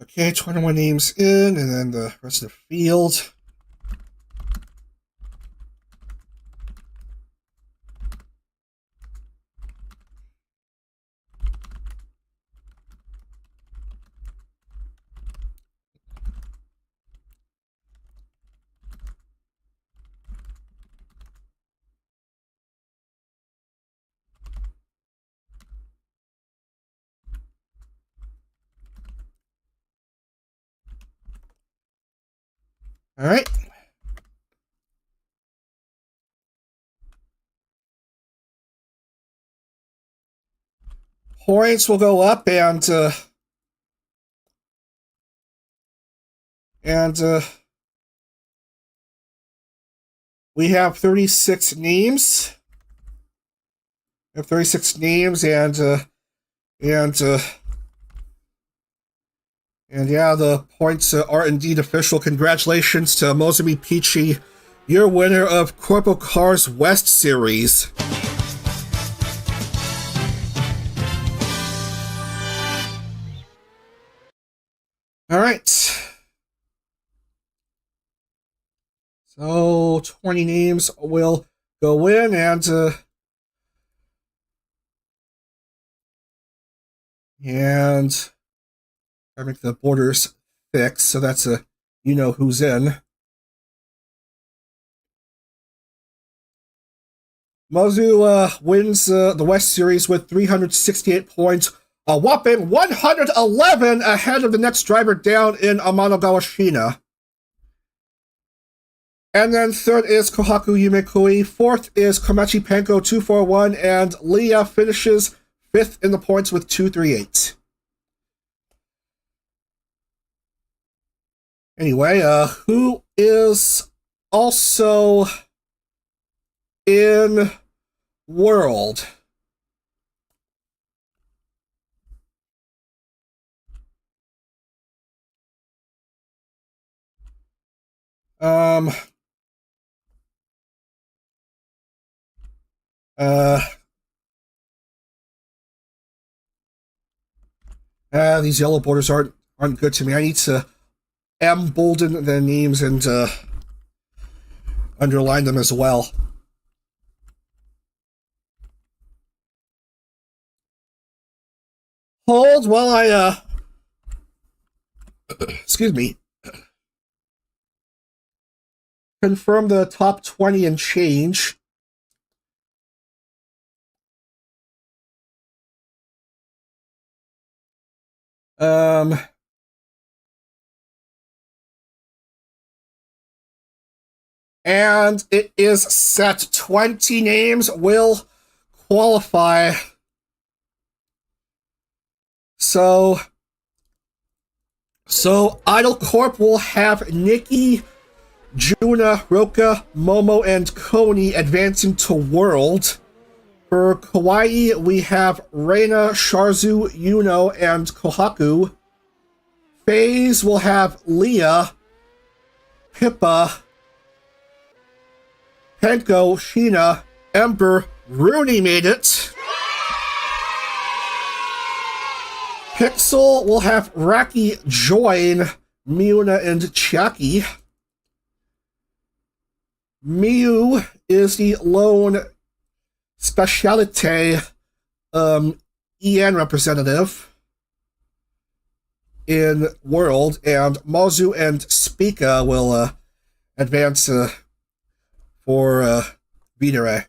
Okay, 21 names in, and then the rest of the field. All right. Points will go up, and we have 36 names. We have 36 names, and yeah, the points are indeed official. Congratulations to Mozumi Peachy, you're winner of CorpoCar's West Series. All right. So 20 names will go in, and I make the borders fixed, so that's a you know who's in. Mozu wins the West Series with 368 points, a whopping 111 ahead of the next driver down in Amanagawa Shina. And then third is Kohaku Yumekui, fourth is Komachi Penko 241, and Leah finishes fifth in the points with 238. Anyway, who is also in World? These yellow borders aren't good to me. I need to embolden the names and underline them as well. Hold while I excuse me, confirm the top 20 and change. And it is set. 20 names will qualify So Idol Corp will have Nikki, Juna, Roka, Momo, and Koni advancing to World. For Kawaii, we have Reina, Sharzu, Yuno, and Kohaku. Phase will have Leah, Pippa, Henko, Sheena, Ember, Rooney made it. Pixel will have Raki join Miuna and Chiaki. Miu is the lone specialite EN representative in World, and Mozu and Spica will advance for Vitere.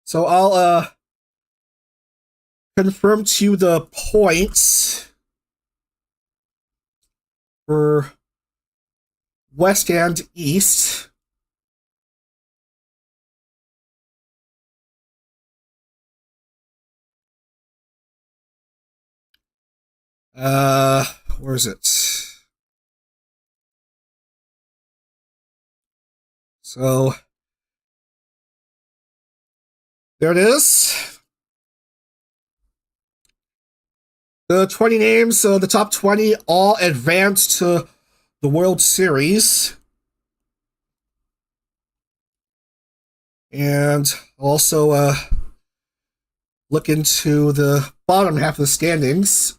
So I'll confirm to you the points for West and East. Where is it? So there it is. The 20 names, so the top 20 all advanced to the World Series. And also look into the bottom half of the standings.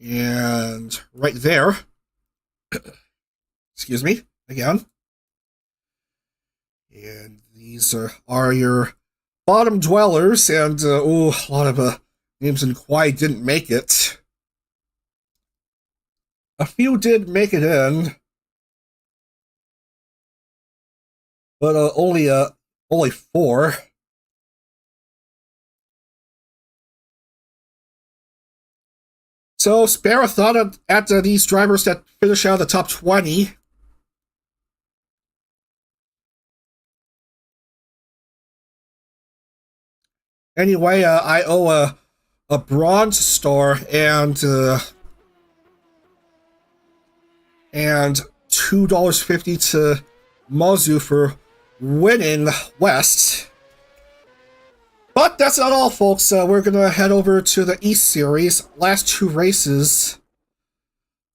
And right there, excuse me, again. And these are your bottom dwellers, and a lot of names in Kauai didn't make it. A few did make it in, but only 4. So spare a thought at these drivers that finish out of the top 20. Anyway, I owe a bronze star and $2.50 to Mozu for winning West. But that's not all, folks. We're going to head over to the East Series, last 2 races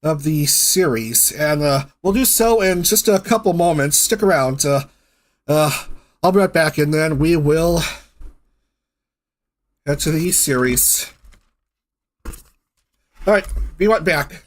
of the series. And we'll do so in just a couple moments. Stick around. I'll be right back, and then we will head to the East Series. Alright, be right back.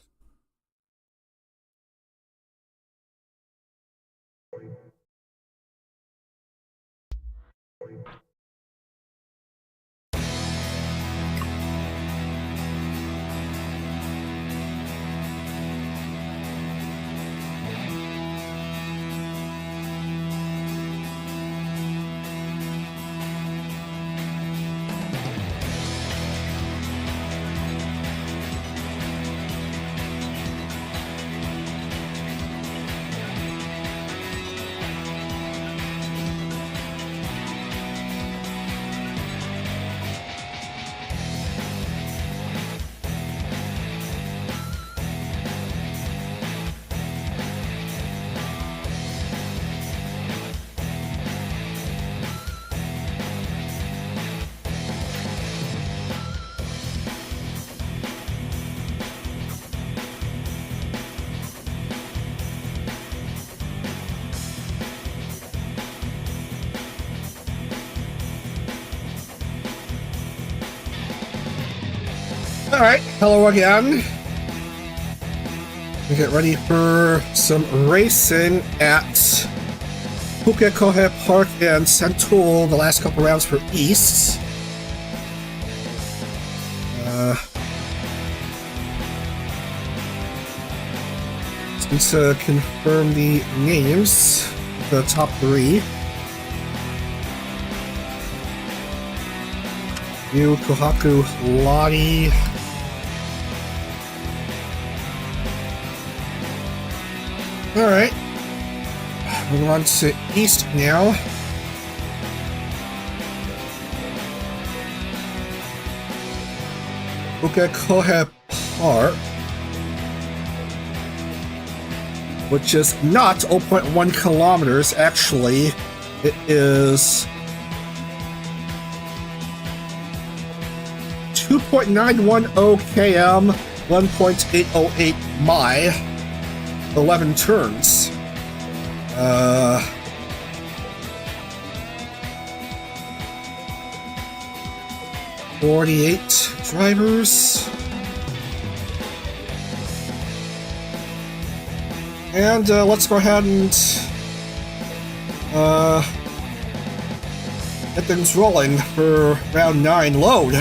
Alright, hello again. We get ready for some racing at Pukekohe Park and Sentul, the last couple rounds for East. Just need to confirm the names of the top 3. Yu Kohaku Lottie. Alright. Moving on to East now. Pukekohe Park, which is not 0.1 kilometers. Actually, it is 2.910 km, 1.808 mi, 11 turns. 48 drivers. And let's go ahead and get things rolling for round 9 load.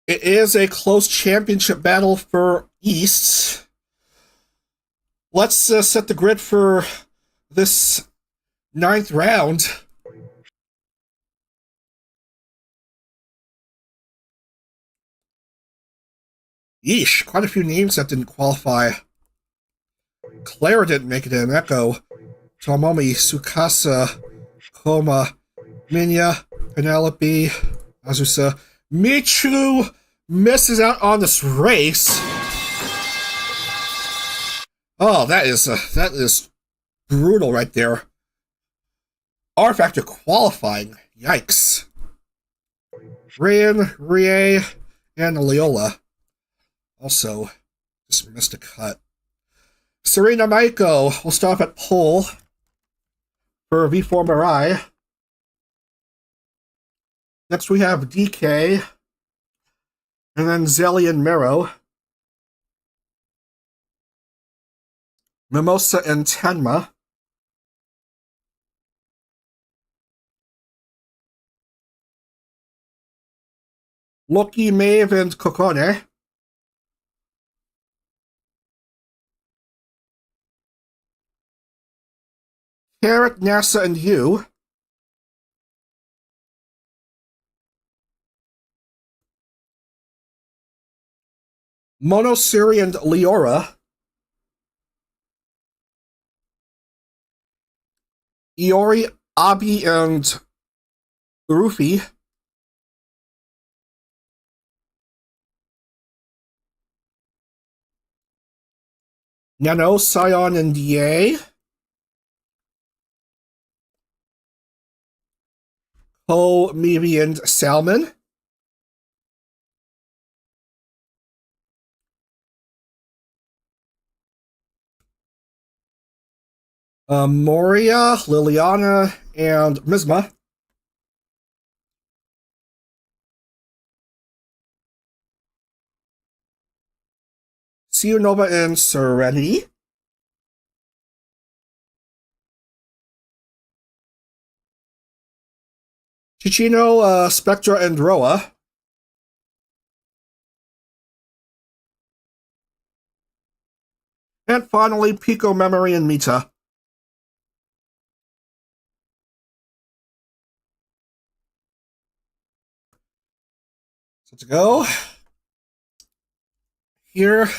It is a close championship battle for East. Let's set the grid for this 9th round. Yeesh, quite a few names that didn't qualify. Claire didn't make it in. Echo, Tomomi, Tsukasa, Koma, Minya, Penelope, Azusa. Michu misses out on this race. Oh, that is brutal right there. rFactor qualifying. Yikes. Ryan, Rie, and Leola also just missed a cut. Serena Maiko will stop at pole for V4 Mirai. Next we have DK, and then Zelly and Mero. Mimosa and Tenma. Loki, Maeve, and Kokone. Carrot, NASA, and you. Monosiri and Leora. Iori, Abi, and Rufi. Nano, Sion, and Ye. Ho, Mimi, and Salmon. Moria, Liliana, and Mizma. Nova and Serenity. Chichino, Spectra, and Roa. And finally, Pico, Memory, and Mita. So to go here.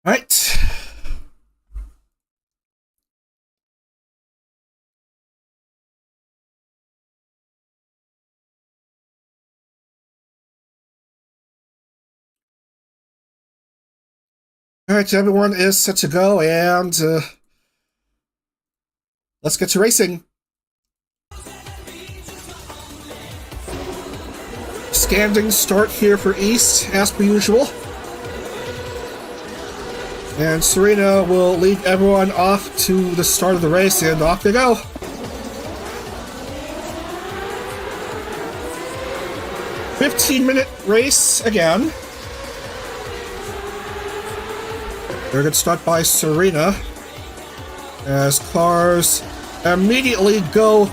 All right. Alright, everyone is set to go, and let's get to racing. Standing start here for East, as per usual. And Serena will lead everyone off to the start of the race, and off they go. "15-minute race again. They're going to start by Serena, as cars immediately go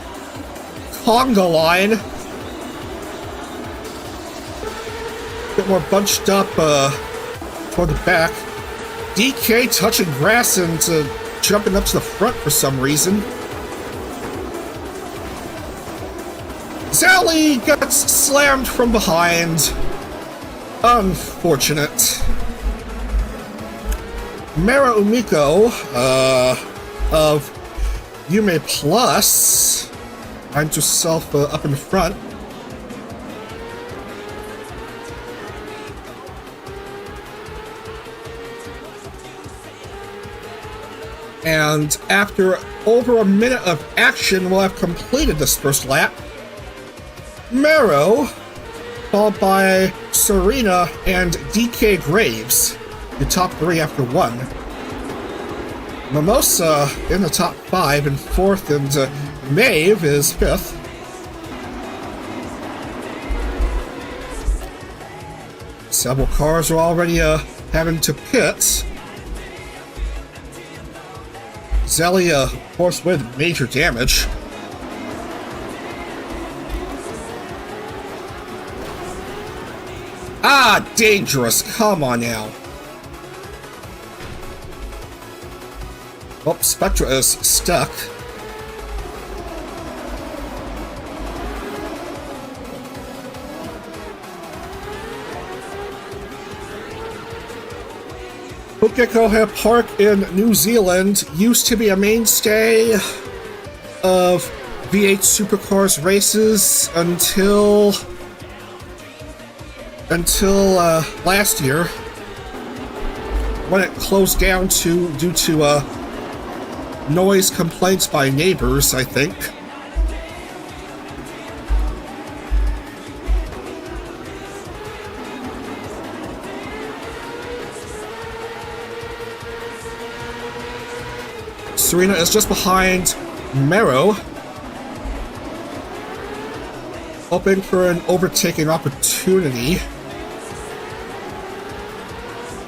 conga line. A bit more bunched up toward the back. DK touching grass and jumping up to the front for some reason. Sally gets slammed from behind. Unfortunate. Mara Umiko of Yume Plus finds herself up in the front. And after over a minute of action, we'll have completed this first lap. Mero, followed by Serena and DK Graves, the top three after one. Mimosa in the top five and fourth, and Maeve is fifth. Several cars are already having to pit. Zelly, of course, with major damage. Ah, dangerous. Come on now. Oh, Spectra is stuck. Pukekohe Park in New Zealand used to be a mainstay of V8 Supercars races until last year, when it closed down due to noise complaints by neighbors, I think. Serena is just behind Mero, hoping for an overtaking opportunity.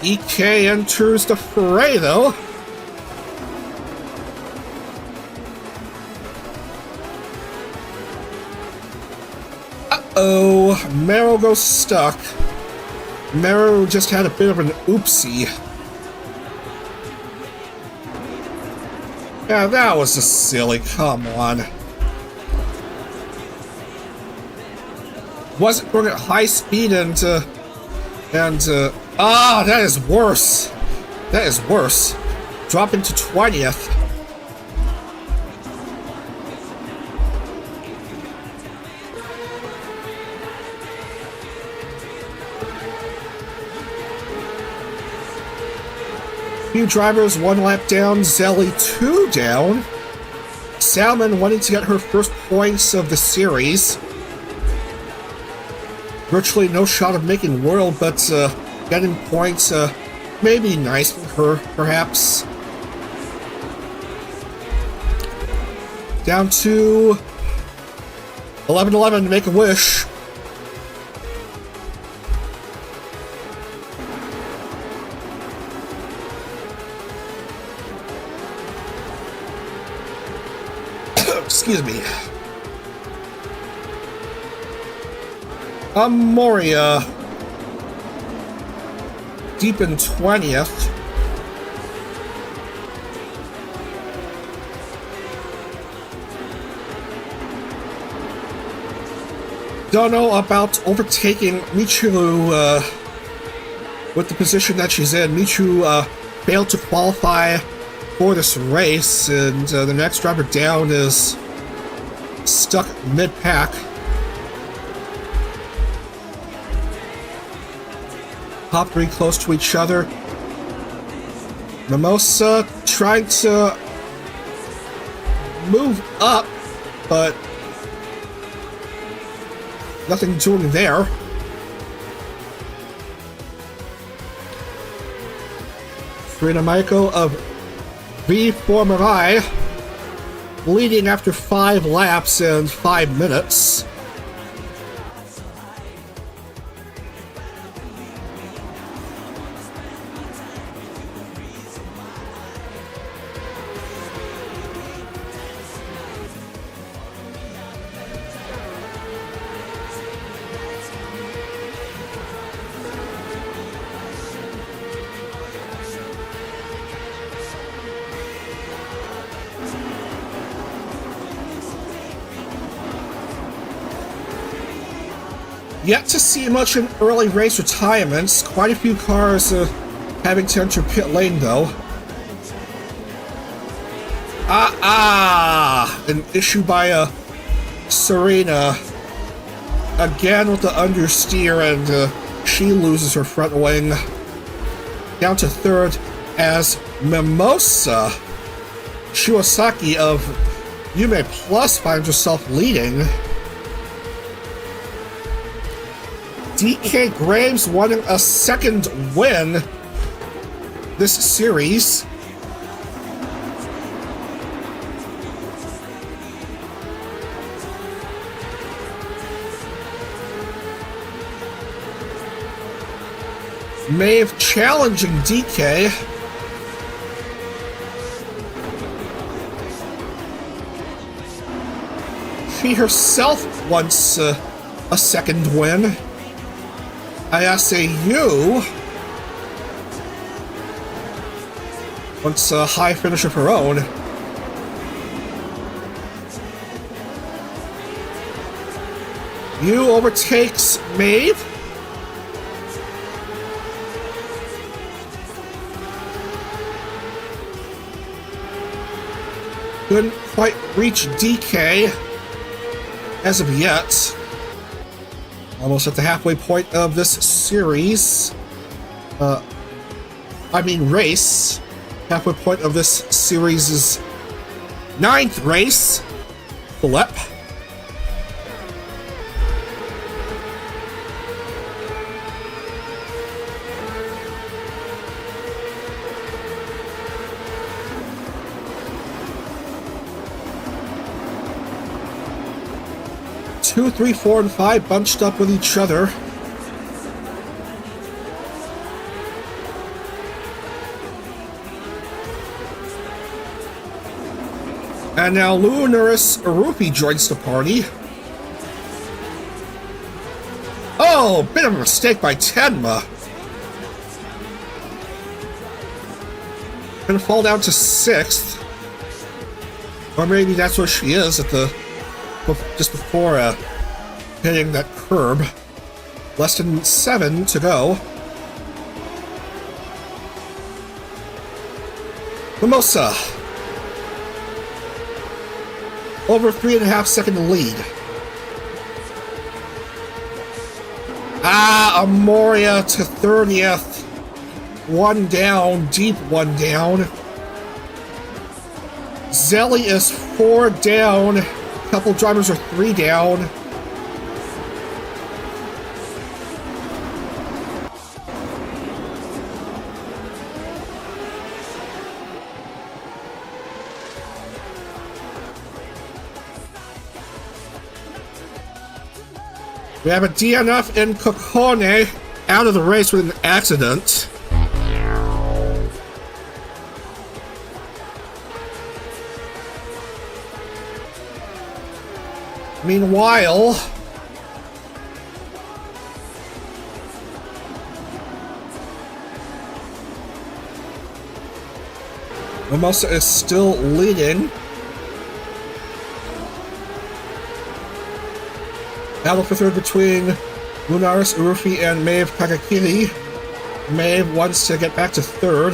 EK enters the fray, though. Uh-oh, Mero goes stuck. Mero just had a bit of an oopsie. Yeah, that was just silly, come on. Wasn't going at high speed that is worse. That is worse. Dropping to 20th. Few drivers 1 lap down, Zelly 2 down. Salmon wanting to get her first points of the series. Virtually no shot of making world, but getting points may be nice for her, perhaps. Down to 11-11 to make a wish. Excuse me. Moria deep in 20th. Don't know about overtaking Michiru with the position that she's in. Michiru failed to qualify for this race, and the next driver down is stuck mid-pack. Top three close to each other. Mimosa trying to move up, but nothing doing there. Frida Michael of V8 Mirai leading after 5 laps and 5 minutes. Yet to see much in early race retirements. Quite a few cars having to enter pit lane, though. An issue by Serena. Again with the understeer, and she loses her front wing. Down to third as Mimosa Shiwasaki of Yume Plus finds herself leading. DK Graves wanting a second win this series. Maeve challenging DK. She herself wants a second win. ISAU wants a high finish of her own. Yu overtakes Maeve. Couldn't quite reach DK as of yet. Almost at the halfway point of this series. Race. Halfway point of this series' 9th race. Philip. Two, 3, 4, and 5 bunched up with each other. And now Lunaris Arupi joins the party. Oh, bit of a mistake by Tenma. Gonna fall down to 6th. Or maybe that's where she is at the just before hitting that curb. Less than 7 to go. Mimosa. Over 3.5 second lead. Amoria to 30th. 1 down, deep 1 down. Zelly is 4 down. A couple drivers are 3 down. We have a DNF in Kokone out of the race with an accident. Meanwhile, Mimosa is still leading. Battle for third between Lunaris Urufi and Maeve Kakakiri. Maeve wants to get back to third.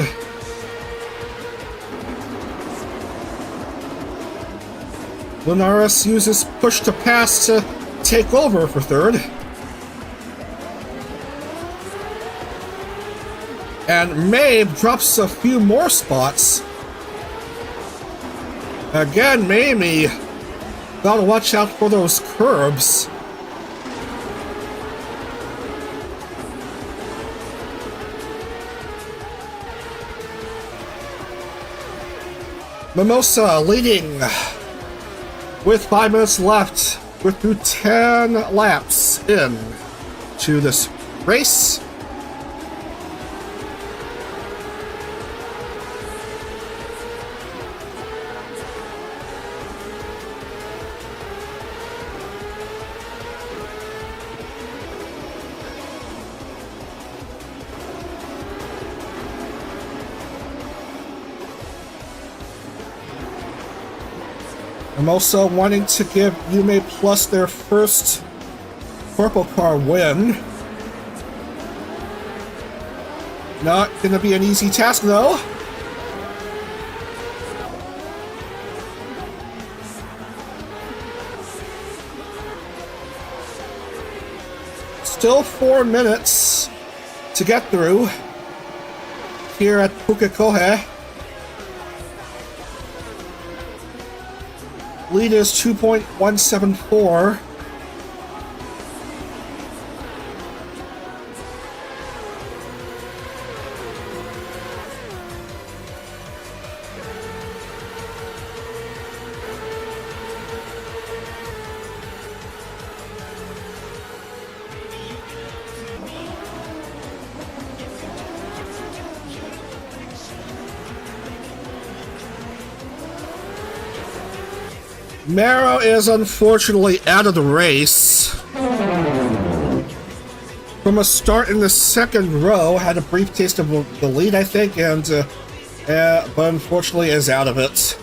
Lunaris uses push to pass to take over for third. And Mabe drops a few more spots. Again, Mamie, gotta watch out for those curbs. Mimosa leading with 5 minutes left. We're through 10 laps in to this race. I'm also wanting to give Yume Plus their first CorpoCar win. Not gonna be an easy task though. Still 4 minutes to get through here at Pukekohe. Lead is 2.174. Maro is unfortunately out of the race. From a start in the second row, had a brief taste of the lead, I think, but unfortunately is out of it.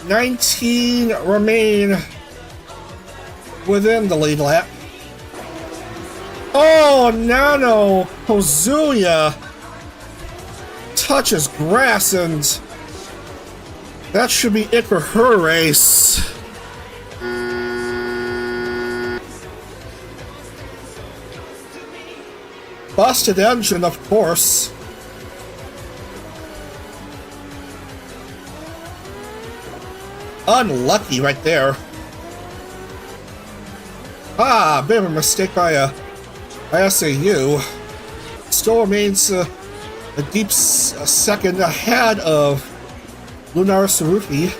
"19 remain within the lead lap." Oh, Nano Kozuya touches grass, and that should be it for her race. Busted engine, of course. Unlucky right there. Ah, bit of a mistake by SAU. Still remains a deep second ahead of Lunar Sarufi.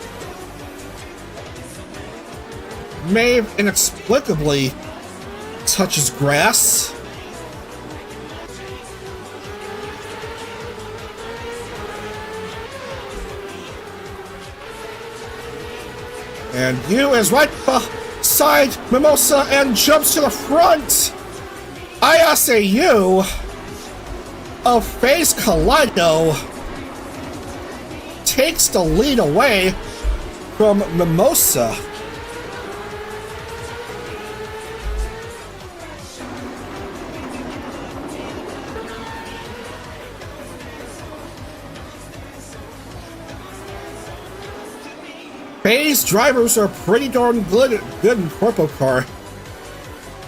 Maeve inexplicably touches grass. And Yu is right beside Mimosa and jumps to the front. ISAU of Phase Kaleido takes the lead away from Mimosa. Phase drivers are pretty darn good in CorpoCar.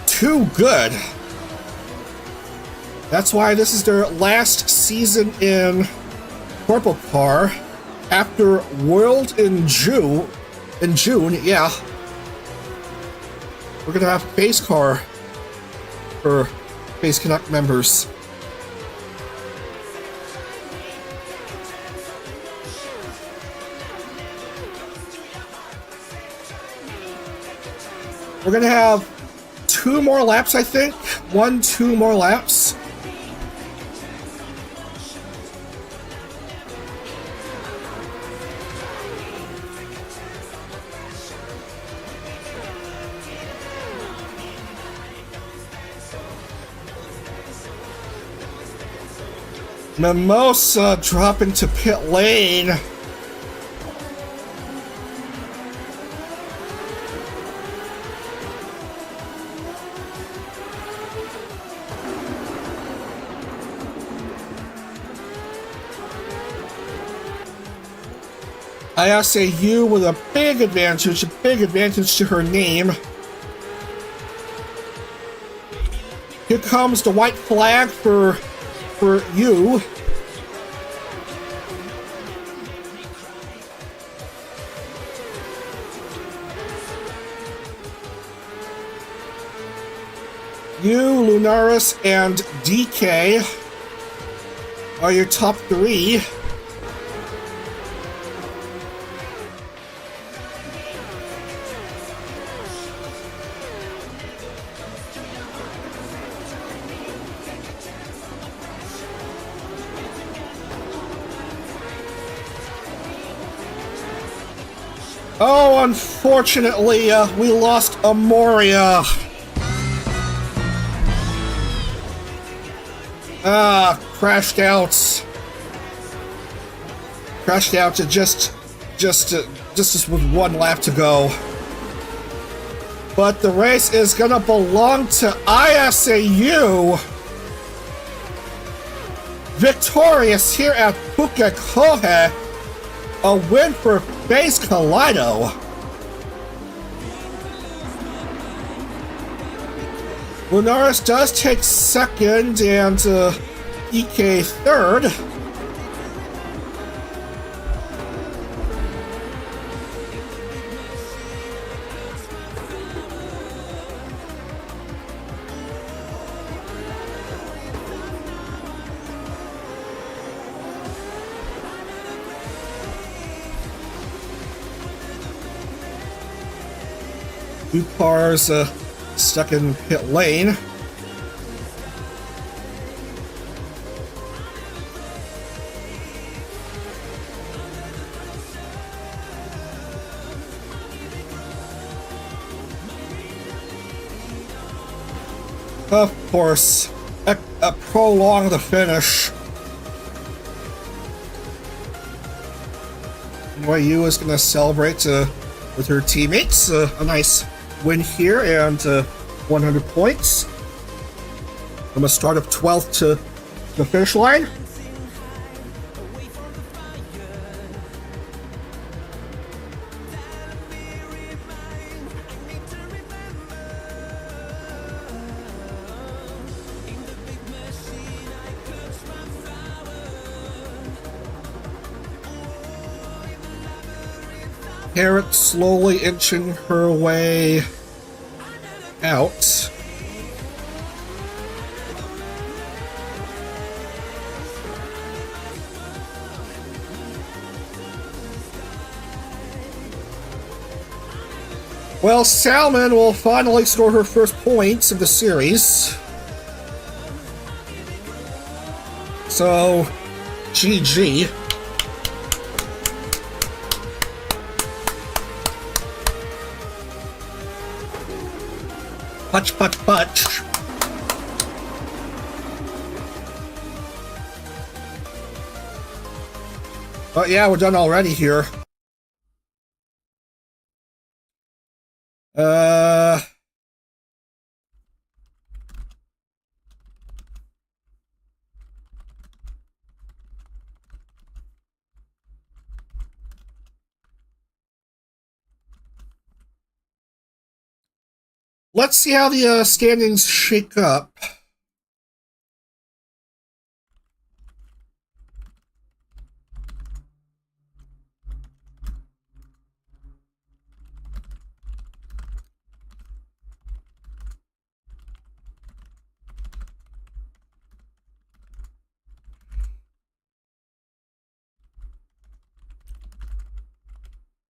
Too good. That's why this is their last season in CorpoCar after World in June, yeah. We're gonna have PhaseCar for Phase Connect members. We're gonna have 2 more laps, I think. 2 more laps. Mimosa dropping to pit lane. I say you with a big advantage to her name. Here comes the white flag for you. You, Lunaris, and DK are your top 3. Oh, unfortunately, we lost Amoria. Crashed out. Crashed out to just with one lap to go. But the race is gonna belong to ISAU. Victorious here at Pukekohe. A win for PhaseCar. Lunaris does take second and EK third. Two cars stuck in pit lane. Of course, prolong the finish. NYU is going to celebrate with her teammates. A nice win here and 100 points. From a start of 12th to the finish line. Carrot slowly inching her way out. Well, Salmon will finally score her first points of the series. So, GG. Punch, punch, punch. But yeah, we're done already here. Let's see how the standings shake up.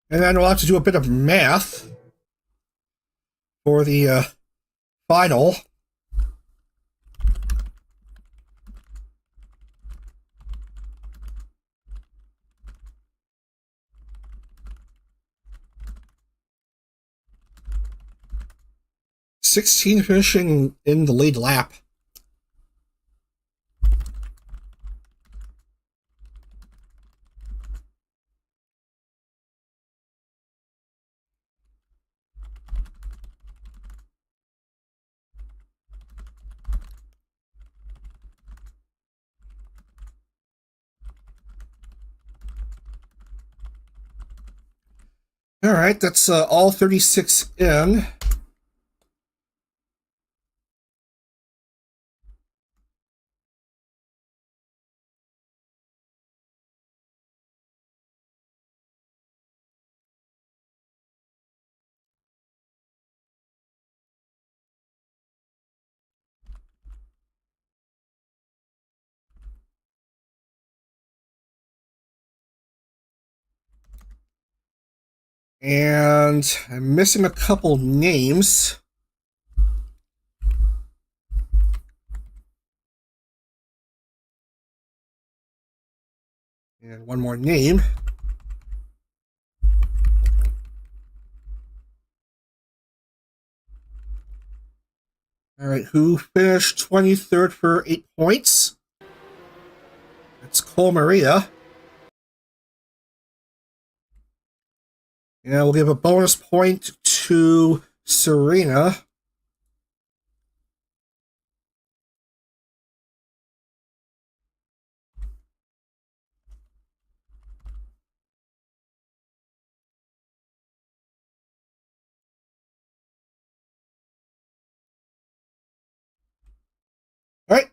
And then we'll have to do a bit of math for the final. (16) finishing in the lead lap. All right, that's all 36 in. And I'm missing a couple names. And one more name. All right, who finished 23rd for 8 points? It's Cole Maria. And we'll give a bonus point to Serena. All right.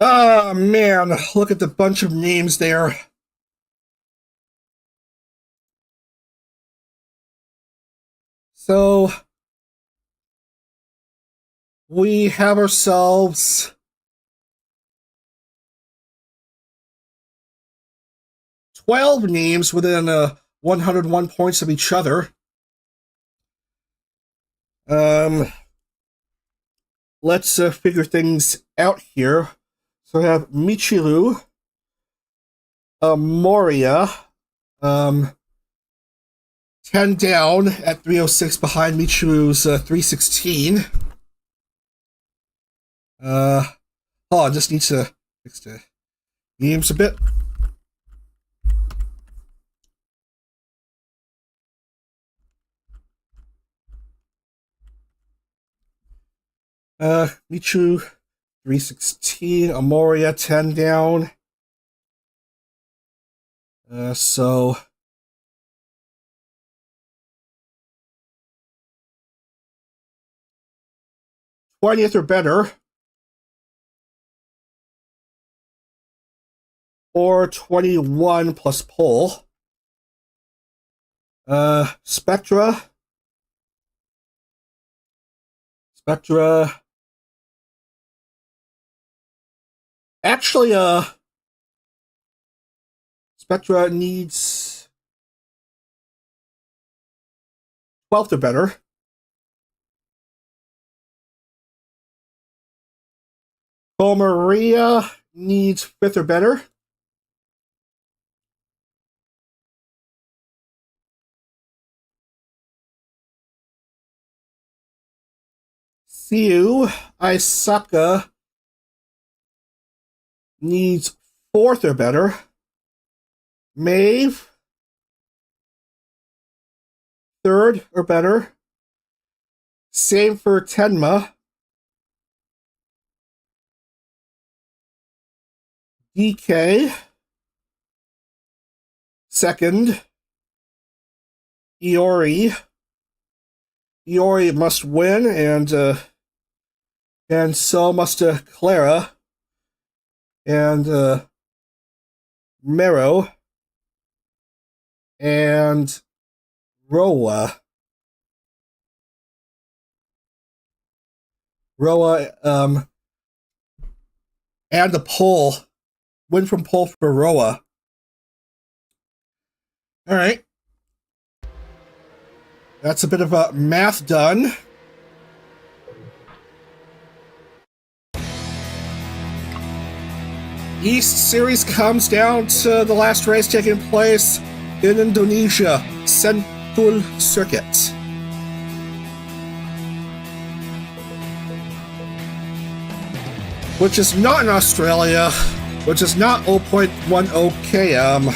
Oh, man, look at the bunch of names there. So, we have ourselves 12 names within 101 points of each other. Let's figure things out here. So I have Michiru, Moria, 10 down at 306 behind Michiru's 316. I just need to fix the names a bit. Michiru 316, Amoria 10 down. So 20th or better, or 21 plus pole. Spectra. Actually, Spectra needs 12th or better. Maria needs 5th or better. Siu Isaka needs 4th or better. Maeve, 3rd or better. Same for Tenma. DK, 2nd. Iori must win, and so must Clara and Mero and Roa. And the pole. Win from pole for Roa. All right. That's a bit of a math done. East Series comes down to the last race taking place in Indonesia, Sentul Circuit. Which is not in Australia, which is not 0.10 km.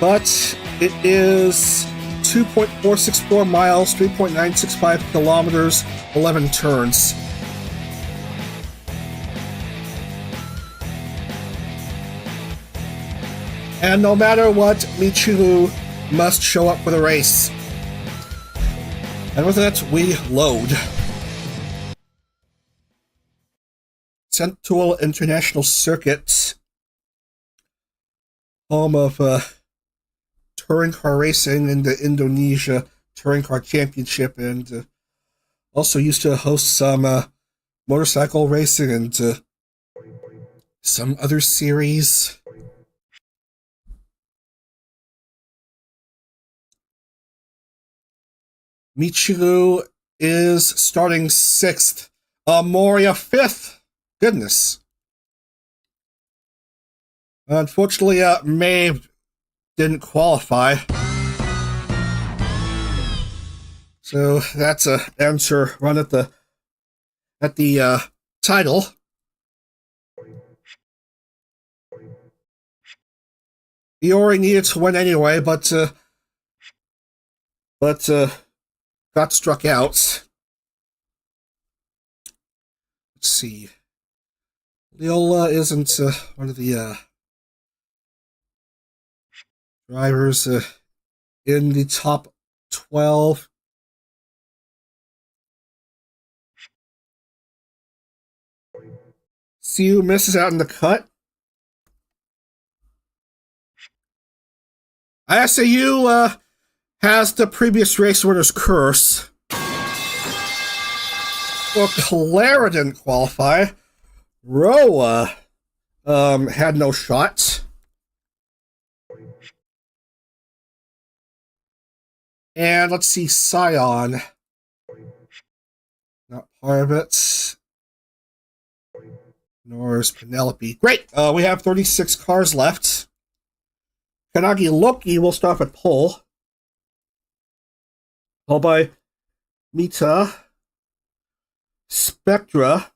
But it is 2.464 miles, 3.965 kilometers, 11 turns. And no matter what, Michiru must show up for the race. And with that, we load. Sentul International Circuit, home of touring car racing in the Indonesia Touring Car Championship, and also used to host some motorcycle racing and some other series. Michiru is starting 6th. Moria 5th. Goodness. Unfortunately, May didn't qualify. So that's a amateur run at the title. Iori needed to win anyway, but got struck out. Let's see. Leola isn't one of the drivers in the top 12. Siu misses out in the cut. ISAU has the previous race winner's curse. Well, Clara didn't qualify. Roa had no shot. And let's see, Scion. Not part of it. Nor is Penelope. Great! We have 36 cars left. Kanagi Loki will stop at pole. Followed by Mita, Spectra.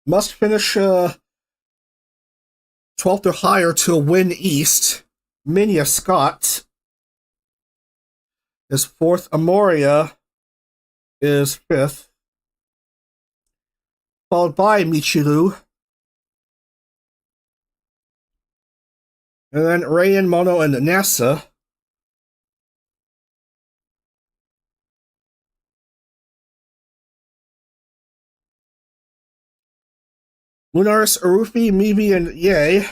Must finish 12th or higher to win East. Minia Scott is 4th. Amoria is 5th. Followed by Michiru. And then Rayan, Mono, and NASA. Lunaris, Arufi, Mibi, and Ye.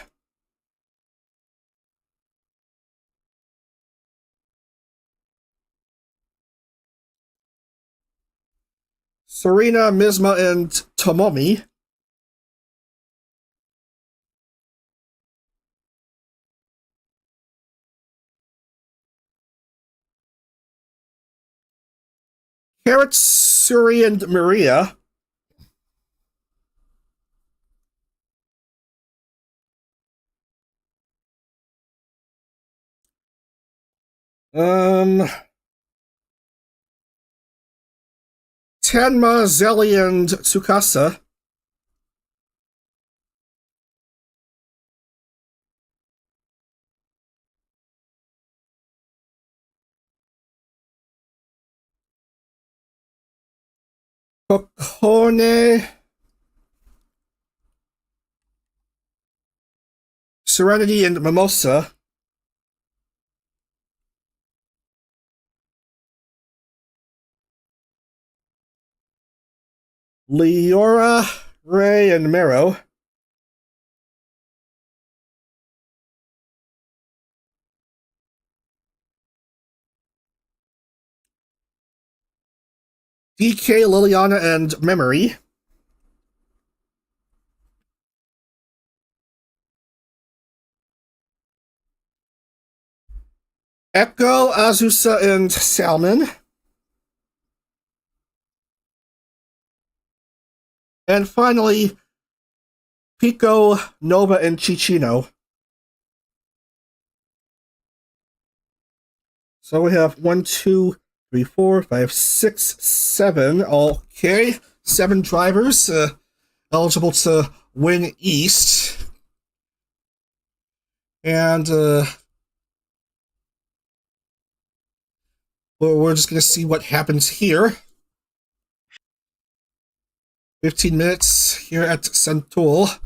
Serena, Misma, and Tomomi. Carrot, Suri, and Maria. Tenma, Zelly, and Tsukasa. Kokone, Serenity, and Mimosa. Leora, Ray, and Mero. DK, Liliana, and Memory. Echo, Azusa, and Salmon. And finally, Pico, Nova, and Chichino. So we have 1, 2, 3, 4, 5, 6, 7. Okay, 7 drivers eligible to win East. And we're just going to see what happens here. 15 minutes here at Sentul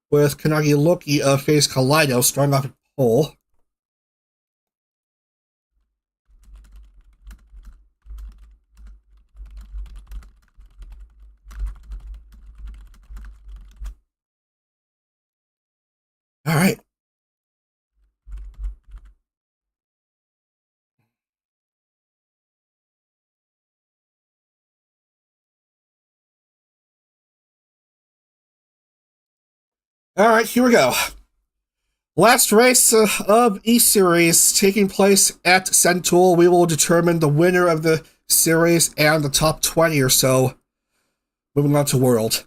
with Kanagi Loki of Phase Kaleido starting off at pole. All right. All right, here we go. Last race of E-Series taking place at Sentul. We will determine the winner of the series and the top 20 or so. Moving on to World.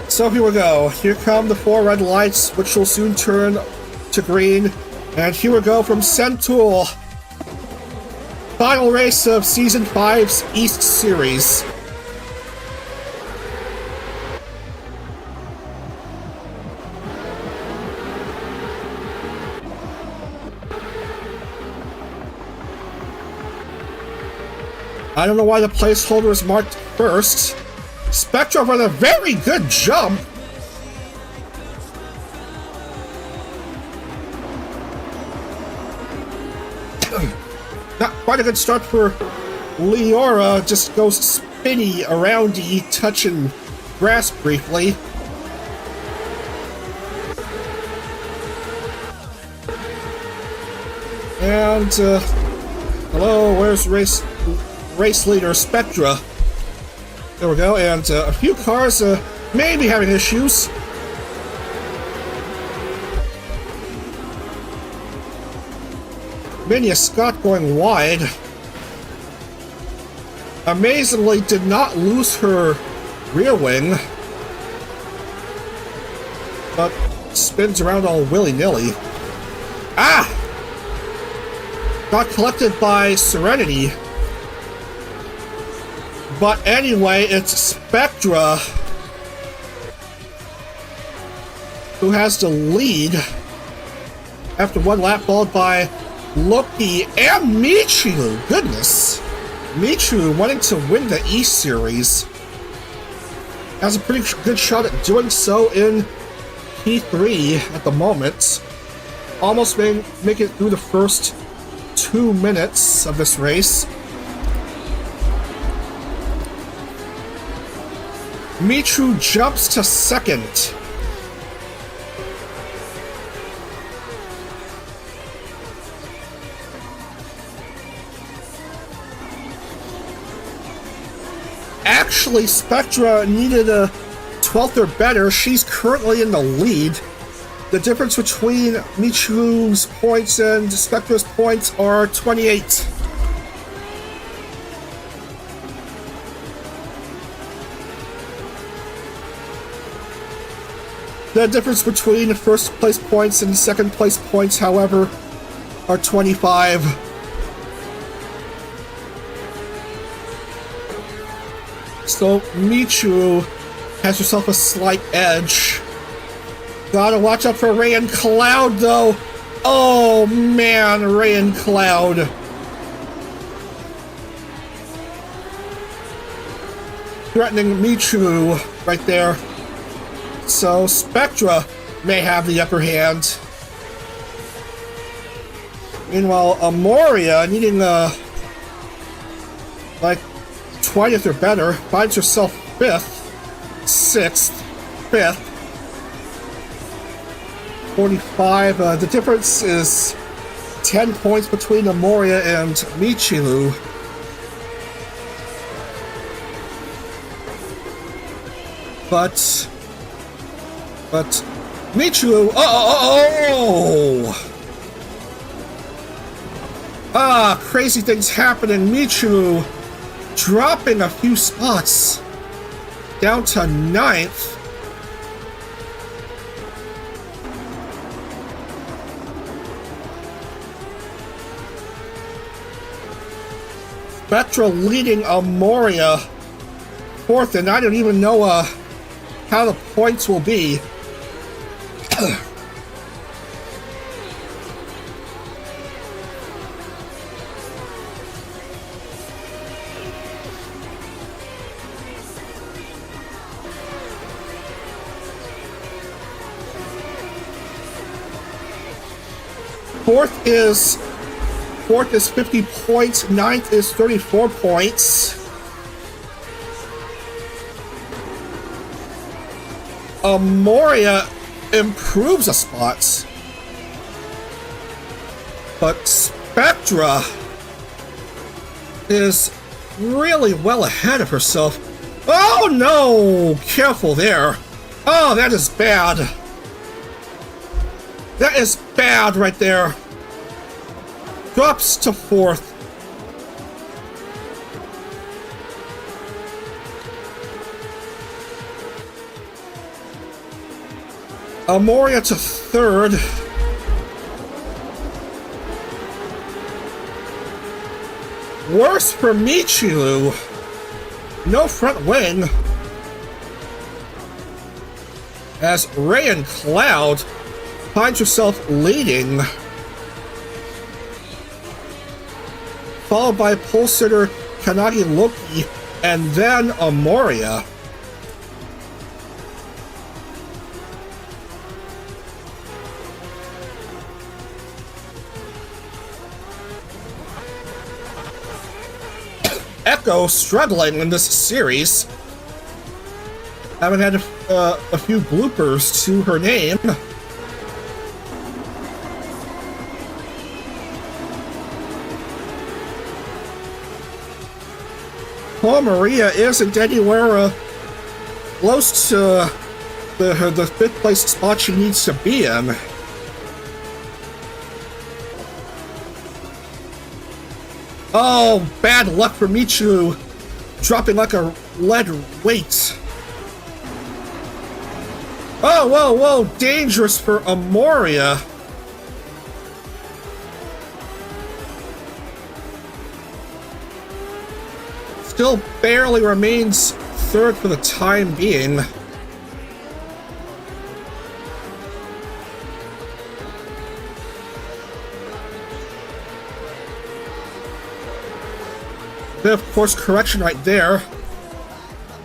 So here we go. Here come the 4 red lights, which will soon turn to green. And here we go from Sentul. Final race of Season 5's East Series. I don't know why the placeholder is marked first. Spectra with a very good jump. Not quite a good start for Leora. Just goes spinny aroundy, touching grass briefly. And hello, where's race leader Spectra? There we go, and a few cars may be having issues. Minya Scott going wide. Amazingly did not lose her rear wing, but spins around all willy-nilly. Ah! Got collected by Serenity. But anyway, it's Spectra who has the lead after one lap, followed by Loki and Michiru. Goodness. Michiru wanting to win the E-Series. Has a pretty good shot at doing so in P3 at the moment. Almost make it through the first 2 minutes of this race. Michiru jumps to second. Actually, Spectra needed a 12th or better. She's currently in the lead. The difference between Michiru's points and Spectra's points are 28. The difference between first place points and second place points, however, are 25. So Michiru has herself a slight edge. Gotta watch out for Ray and Cloud, though. Oh man, Ray and Cloud. Threatening Michiru right there. So Spectra may have the upper hand. Meanwhile, Amoria, needing like 20th or better, finds herself 5th, 6th, 5th, 45. The difference is 10 points between Amoria and Michiru. But Michiru, crazy things happening. Michiru dropping a few spots down to 9th. Spectra leading Amoria 4th, and I don't even know how the points will be. Fourth is 50 points. Ninth is 34 points. Moria improves a spot. But Spectra is really well ahead of herself. Oh no! Careful there. Oh, that is bad. That is bad right there. Drops to fourth. Moria to third. Worse for Michiru. No front wing. As Ray and Cloud finds herself leading. Followed by pole sitter Kanagi Loki and then Amoria. Echo struggling in this series. Haven't had a few bloopers to her name. Poor Maria isn't anywhere close to the fifth place spot she needs to be in. Oh, bad luck for Michiru, dropping like a lead weight. Oh, whoa, whoa, dangerous for Amoria. Still barely remains third for the time being. Bit of course correction right there.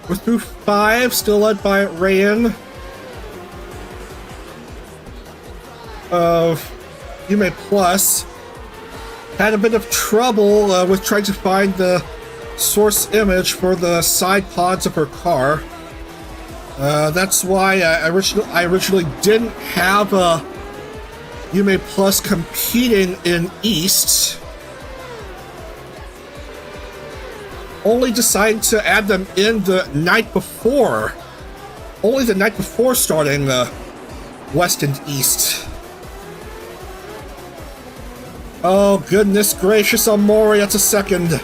We're through 5, still led by Rayan of Yume Plus. Had a bit of trouble with trying to find the source image for the side pods of her car. That's why I originally didn't have Yume Plus competing in East. Only decided to add them in the night before. Only the night before starting West and East. Oh, goodness gracious, Amoria to second.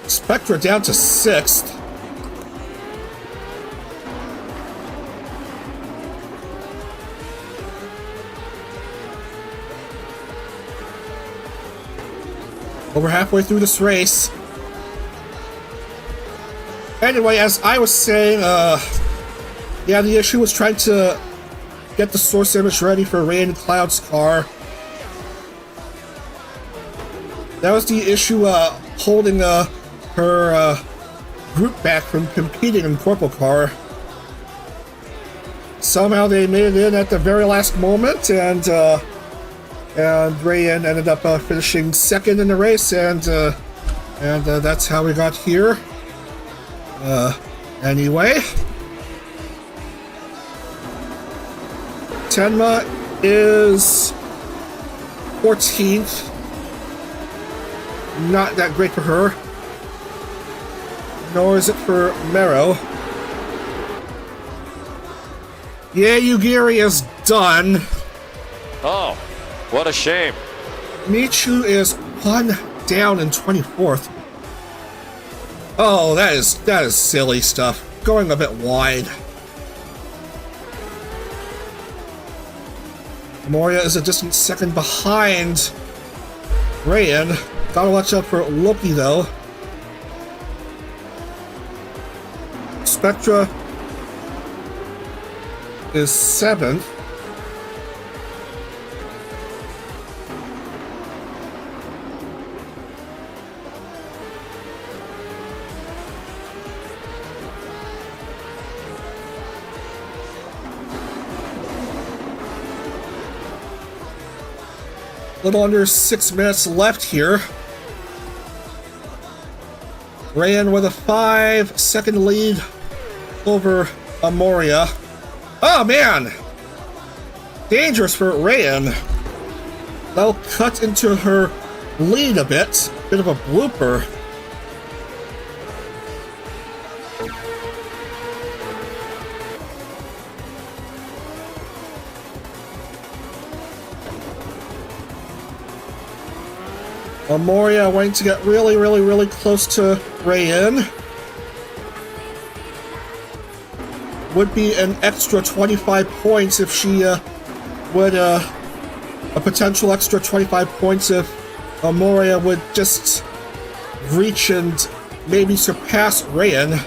Spectra down to 6th. Over halfway through this race. Anyway, as I was saying, yeah, the issue was trying to get the source image ready for Ray and Cloud's car. That was the issue holding her group back from competing in CorpoCar. Somehow they made it in at the very last moment, and Rayan ended up finishing second in the race, and that's how we got here. Anyway, Tenma is 14th. Not that great for her. Nor is it for Mero. Yeah, Yugiri is done. Oh, what a shame. Michu is 1 down in 24th. Oh, that is silly stuff. Going a bit wide. Moria is a distant second behind Rayan. Gotta watch out for Loki though. Spectra is 7th. little under 6 minutes left here. Rayan with a 5-second lead over Amoria. Oh man! Dangerous for Rayan. That'll cut into her lead a bit. Bit of a blooper. Amoria wanting to get really close to Rayan. Would be an extra 25 points if she would, a potential extra 25 points if Amoria would just reach and maybe surpass Rayan.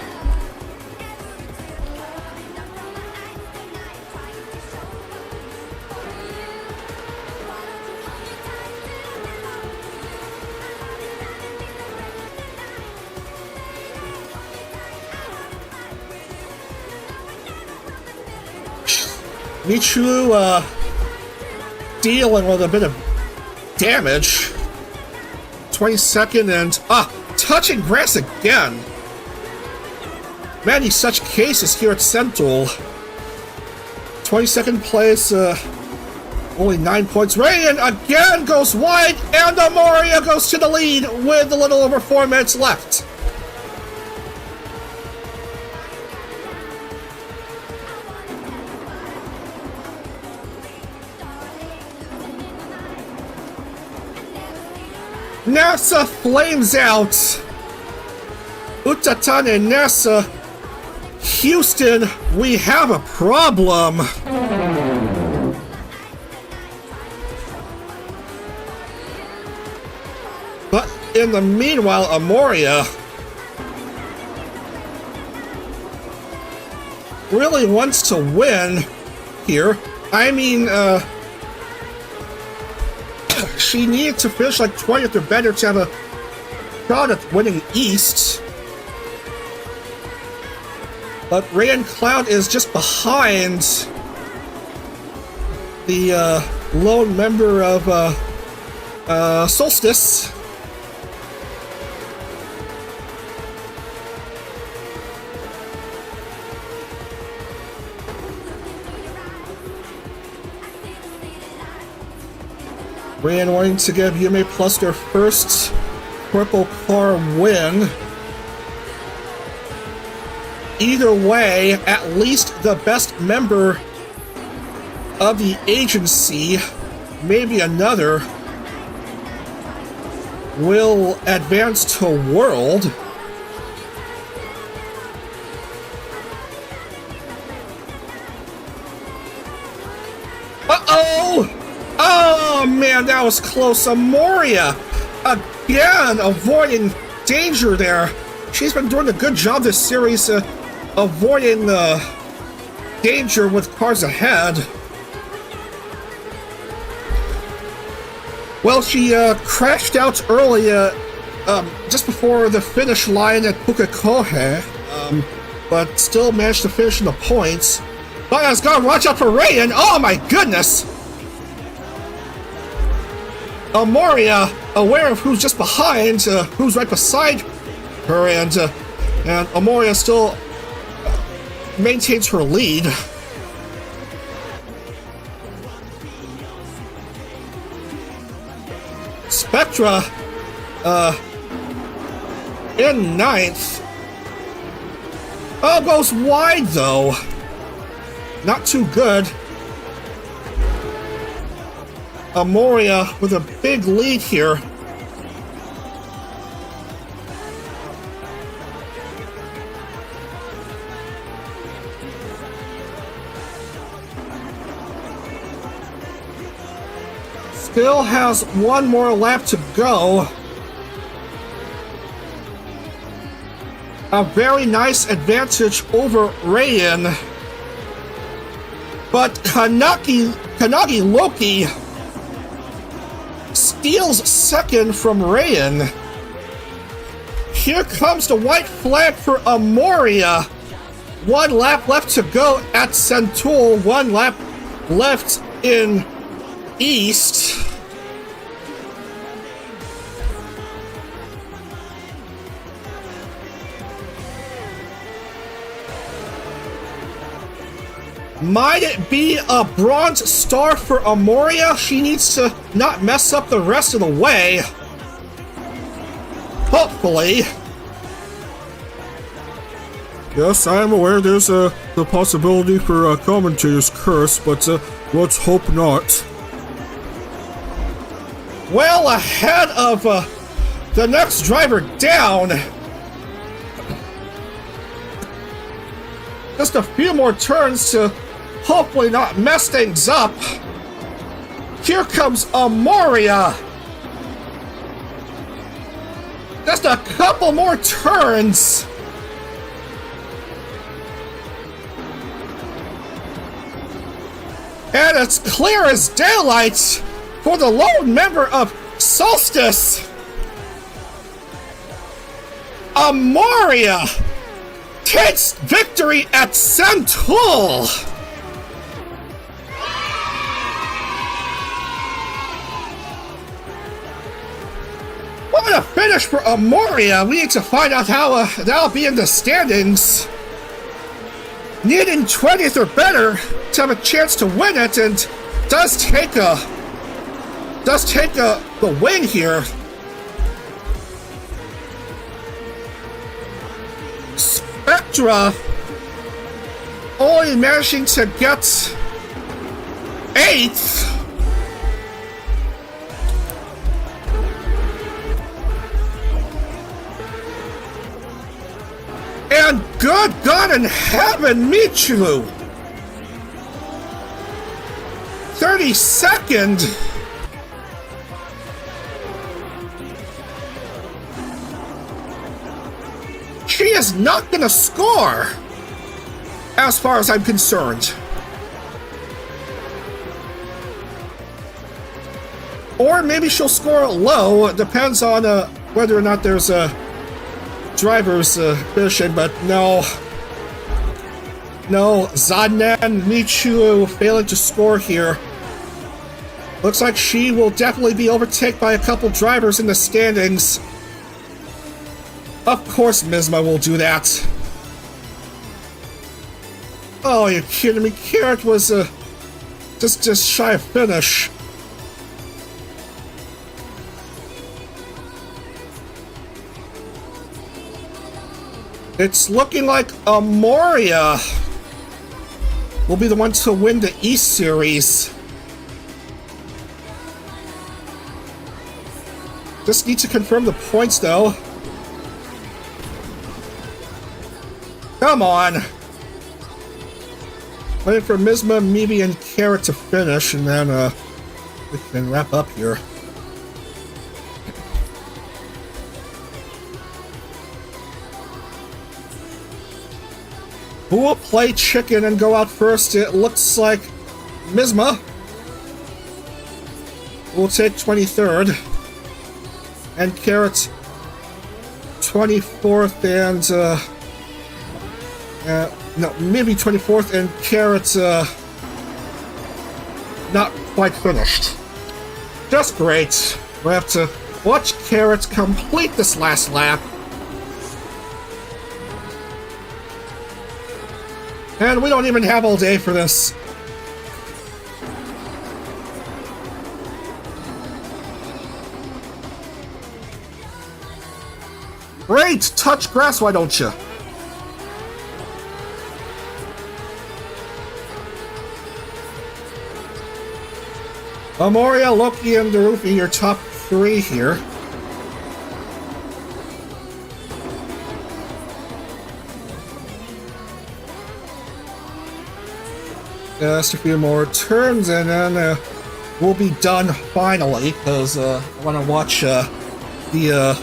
Michu dealing with a bit of damage. 22nd and touching grass again. Many such cases here at Sentul. 22nd place, only 9 points. Rayan again goes wide, and Amoria goes to the lead with a little over 4 minutes left. NASA flames out. Utatan and NASA. Houston, we have a problem. But in the meanwhile, Amoria really wants to win here. I mean, she needed to finish like 20th or better to have a shot at winning East. But Rayan Cloud is just behind the lone member of Solstice. Rayan wanting to give Yume Plus their first CorpoCar win. Either way, at least the best member of the agency, maybe another, will advance to World. Uh-oh! Oh man, that was close. Amoria again avoiding danger there. She's been doing a good job this series avoiding danger with cars ahead. Well, she crashed out early just before the finish line at Pukekohe, but still managed to finish in the points. But I was gonna watch out for Rayan. Oh my goodness! Amoria, aware of who's just behind, who's right beside her, and Amoria still maintains her lead. Spectra, in 9th. Oh, goes wide though. Not too good. Amoria with a big lead here. Still has one more lap to go. A very nice advantage over Rayan. But Kanagi Loki steals second from Rayan. Here comes the white flag for Amoria. 1 lap left to go at Sentul. 1 lap left in East. Might it be a bronze star for Amoria? She needs to not mess up the rest of the way. Hopefully. Yes, I am aware there's the possibility for a commentator's curse, but let's hope not. Well, ahead of the next driver down. Just a few more turns to hopefully not mess things up. Here comes Amoria. Just a couple more turns. And it's clear as daylight for the lone member of Solstice. Amoria takes victory at Sentul. What a finish for Amoria. We need to find out how that'll be in the standings. Needing 20th or better to have a chance to win it, and does take the win here. Spectra only managing to get 8th. And good God in heaven, Michu! 32nd. She is not gonna score, as far as I'm concerned. Or maybe she'll score low. It depends on whether or not there's a driver's finishing, but no. No, Zadnan Michu failing to score here. Looks like she will definitely be overtaken by a couple drivers in the standings. Of course Mizma will do that. Oh, you're kidding me. Carrot was just shy of finish. It's looking like Amoria will be the one to win the East Series. Just need to confirm the points, though. Come on. Waiting for Mizma, Mibi, and Carrot to finish, and then we can wrap up here. Who will play chicken and go out first? It looks like Mizma will take 23rd, and Carrot 24th, and no, maybe 24th, and Carrot not quite finished. Just great. We have to watch Carrot complete this last lap. And we don't even have all day for this. Great! Touch grass, why don't you? Amoria, Loki, and Darufi, your top 3 here. Just a few more turns, and then we'll be done finally, because I want to watch the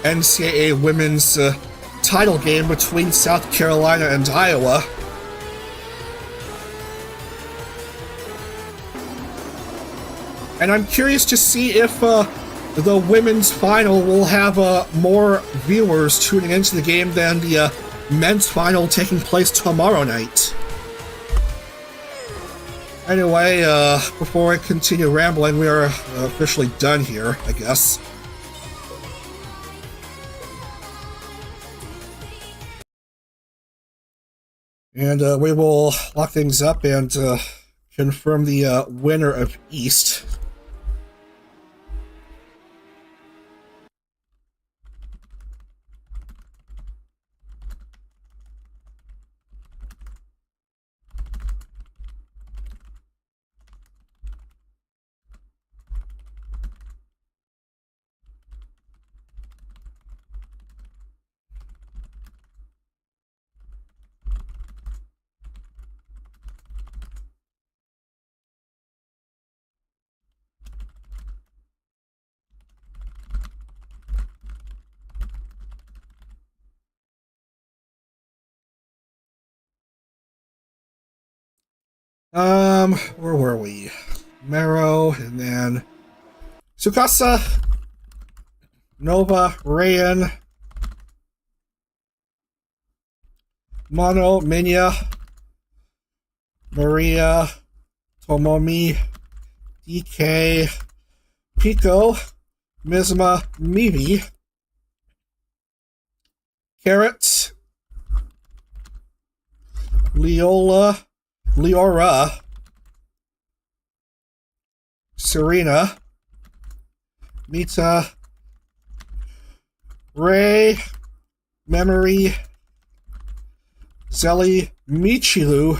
NCAA women's title game between South Carolina and Iowa. And I'm curious to see if the women's final will have more viewers tuning into the game than the men's final taking place tomorrow night. Anyway, before I continue rambling, we are officially done here, I guess. And we will lock things up and confirm the winner of East. Where were we? Mero, and then Tsukasa, Nova, Rayan, Mono, Minya, Maria, Tomomi, DK, Pico, Mizma, Mibi, Carrot, Leora, Serena, Mita, Ray, Memory, Zelly, Michiru,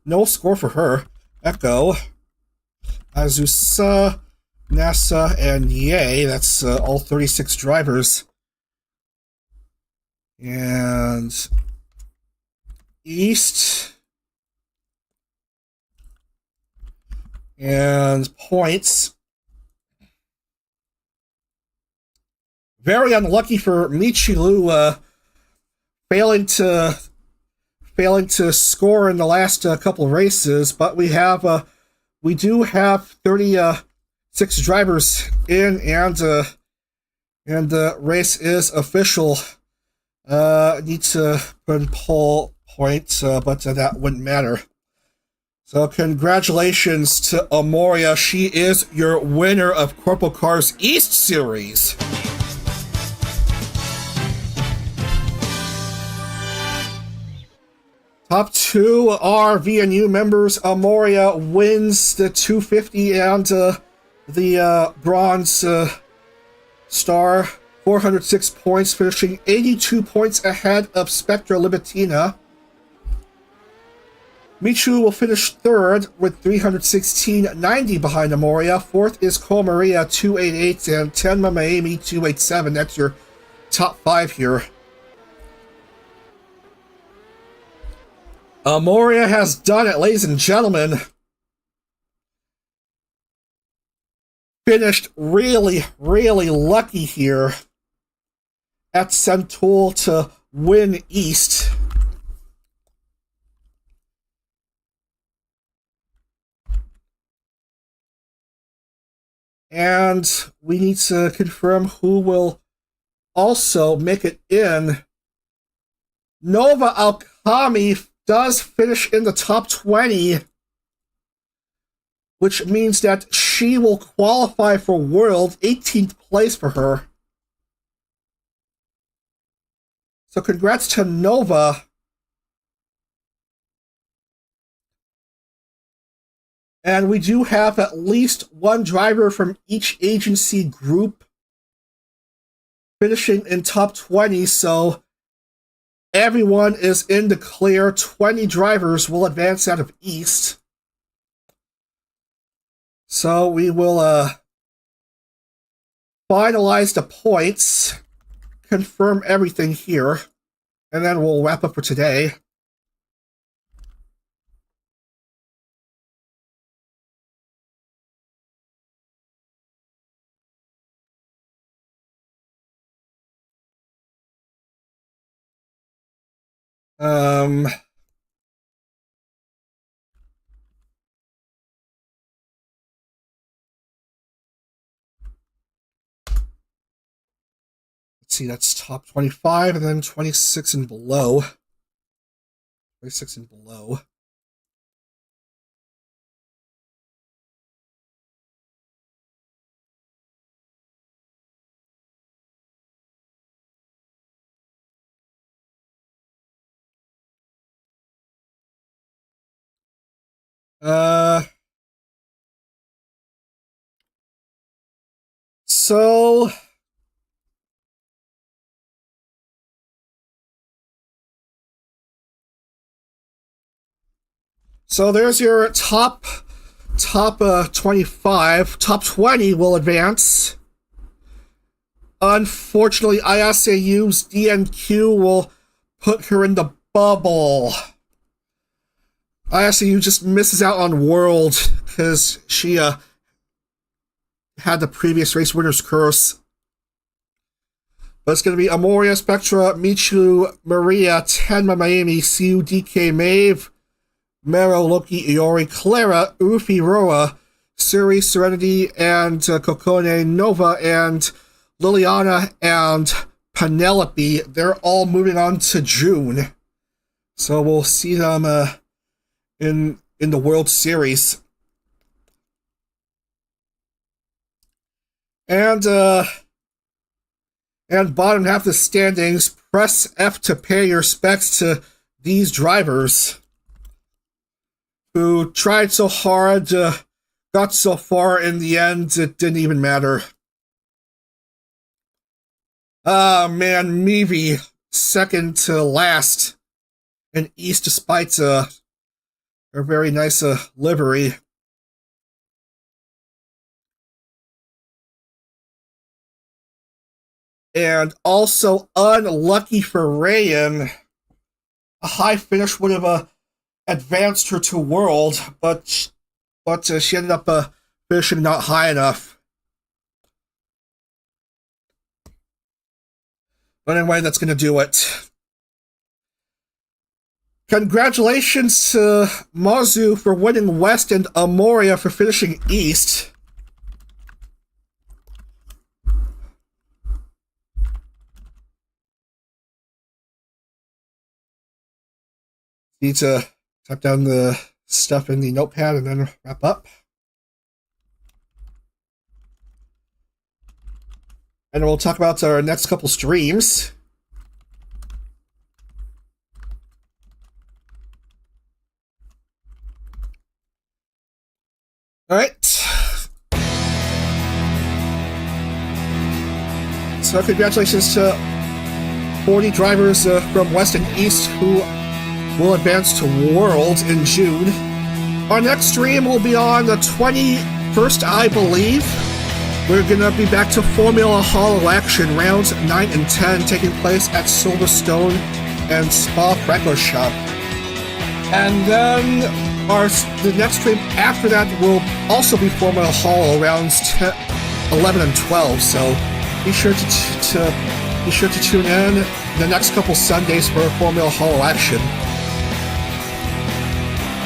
no score for her, Echo, Azusa, NASA, and Yay, that's all 36 drivers. And East and points. Very unlucky for Michiru, failing to score in the last couple of races, but we do have 36 drivers in, and the race is official. Need to put in pole points, but that wouldn't matter. So congratulations to Amoria. She is your winner of CorpoCar's East Series. Top two are VNU members. Amoria wins the 250 and the bronze star. 406 points, finishing 82 points ahead of Spectra Libitina. Michu will finish third with 316.90 behind Amoria. Fourth is Maria 288 and Tenma Miami 287. That's your top five here. Amoria has done it, ladies and gentlemen. Finished really, really lucky here at Sentul to win East. And we need to confirm who will also make it in. Nova Alkami does finish in the top 20, which means that she will qualify for World, 18th place for her. So congrats to Nova. And we do have at least one driver from each agency group finishing in top 20, so everyone is in the clear. 20 drivers will advance out of East. So we will finalize the points, confirm everything here, and then we'll wrap up for today. Let's see, that's top 25 and then 26 and below. 26 and below. So there's your top 25. Top 20 will advance. Unfortunately, ISAU's DNQ will put her in the bubble. ISAU just misses out on World because she had the previous race winner's curse. But it's going to be Amoria, Spectra, Michu, Maria, Tenma, Miami, Siu, DK, Maeve, Mero, Loki, Iori, Clara, Ufi, Roa, Suri, Serenity, and Kokone, Nova, and Liliana, and Penelope. They're all moving on to June. So we'll see them in the World Series. And bottom half of the standings, press F to pay your respects to these drivers who tried so hard, got so far, in the end, it didn't even matter. Ah, man, Meavy, second to last in East, despite her very nice livery. And also unlucky for Rayan, a high finish would have advanced her to World, but she ended up finishing not high enough. But anyway, that's going to do it. Congratulations to Mazu for winning West and Amoria for finishing East. Need to type down the stuff in the notepad and then wrap up. And we'll talk about our next couple streams. Alright. So congratulations to 40 drivers from West and East who will advance to World in June. Our next stream will be on the 21st, I believe. We're going to be back to Formula Hall action, rounds 9 and 10, taking place at Silverstone and Spa-Francorchamps. And then the next stream after that will also be Formula Hall, rounds 11 and 12. So be sure to tune in the next couple Sundays for Formula Hall action.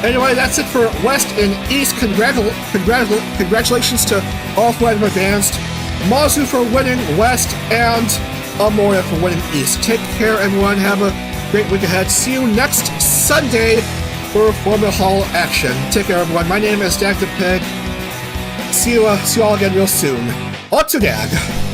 Anyway, that's it for West and East. Congratulations to all who have advanced. Mazu for winning West and Amoria for winning East. Take care, everyone. Have a great week ahead. See you next Sunday for Formula Hall action. Take care, everyone. My name is Dag the Pig. See you all again real soon. Otsudag!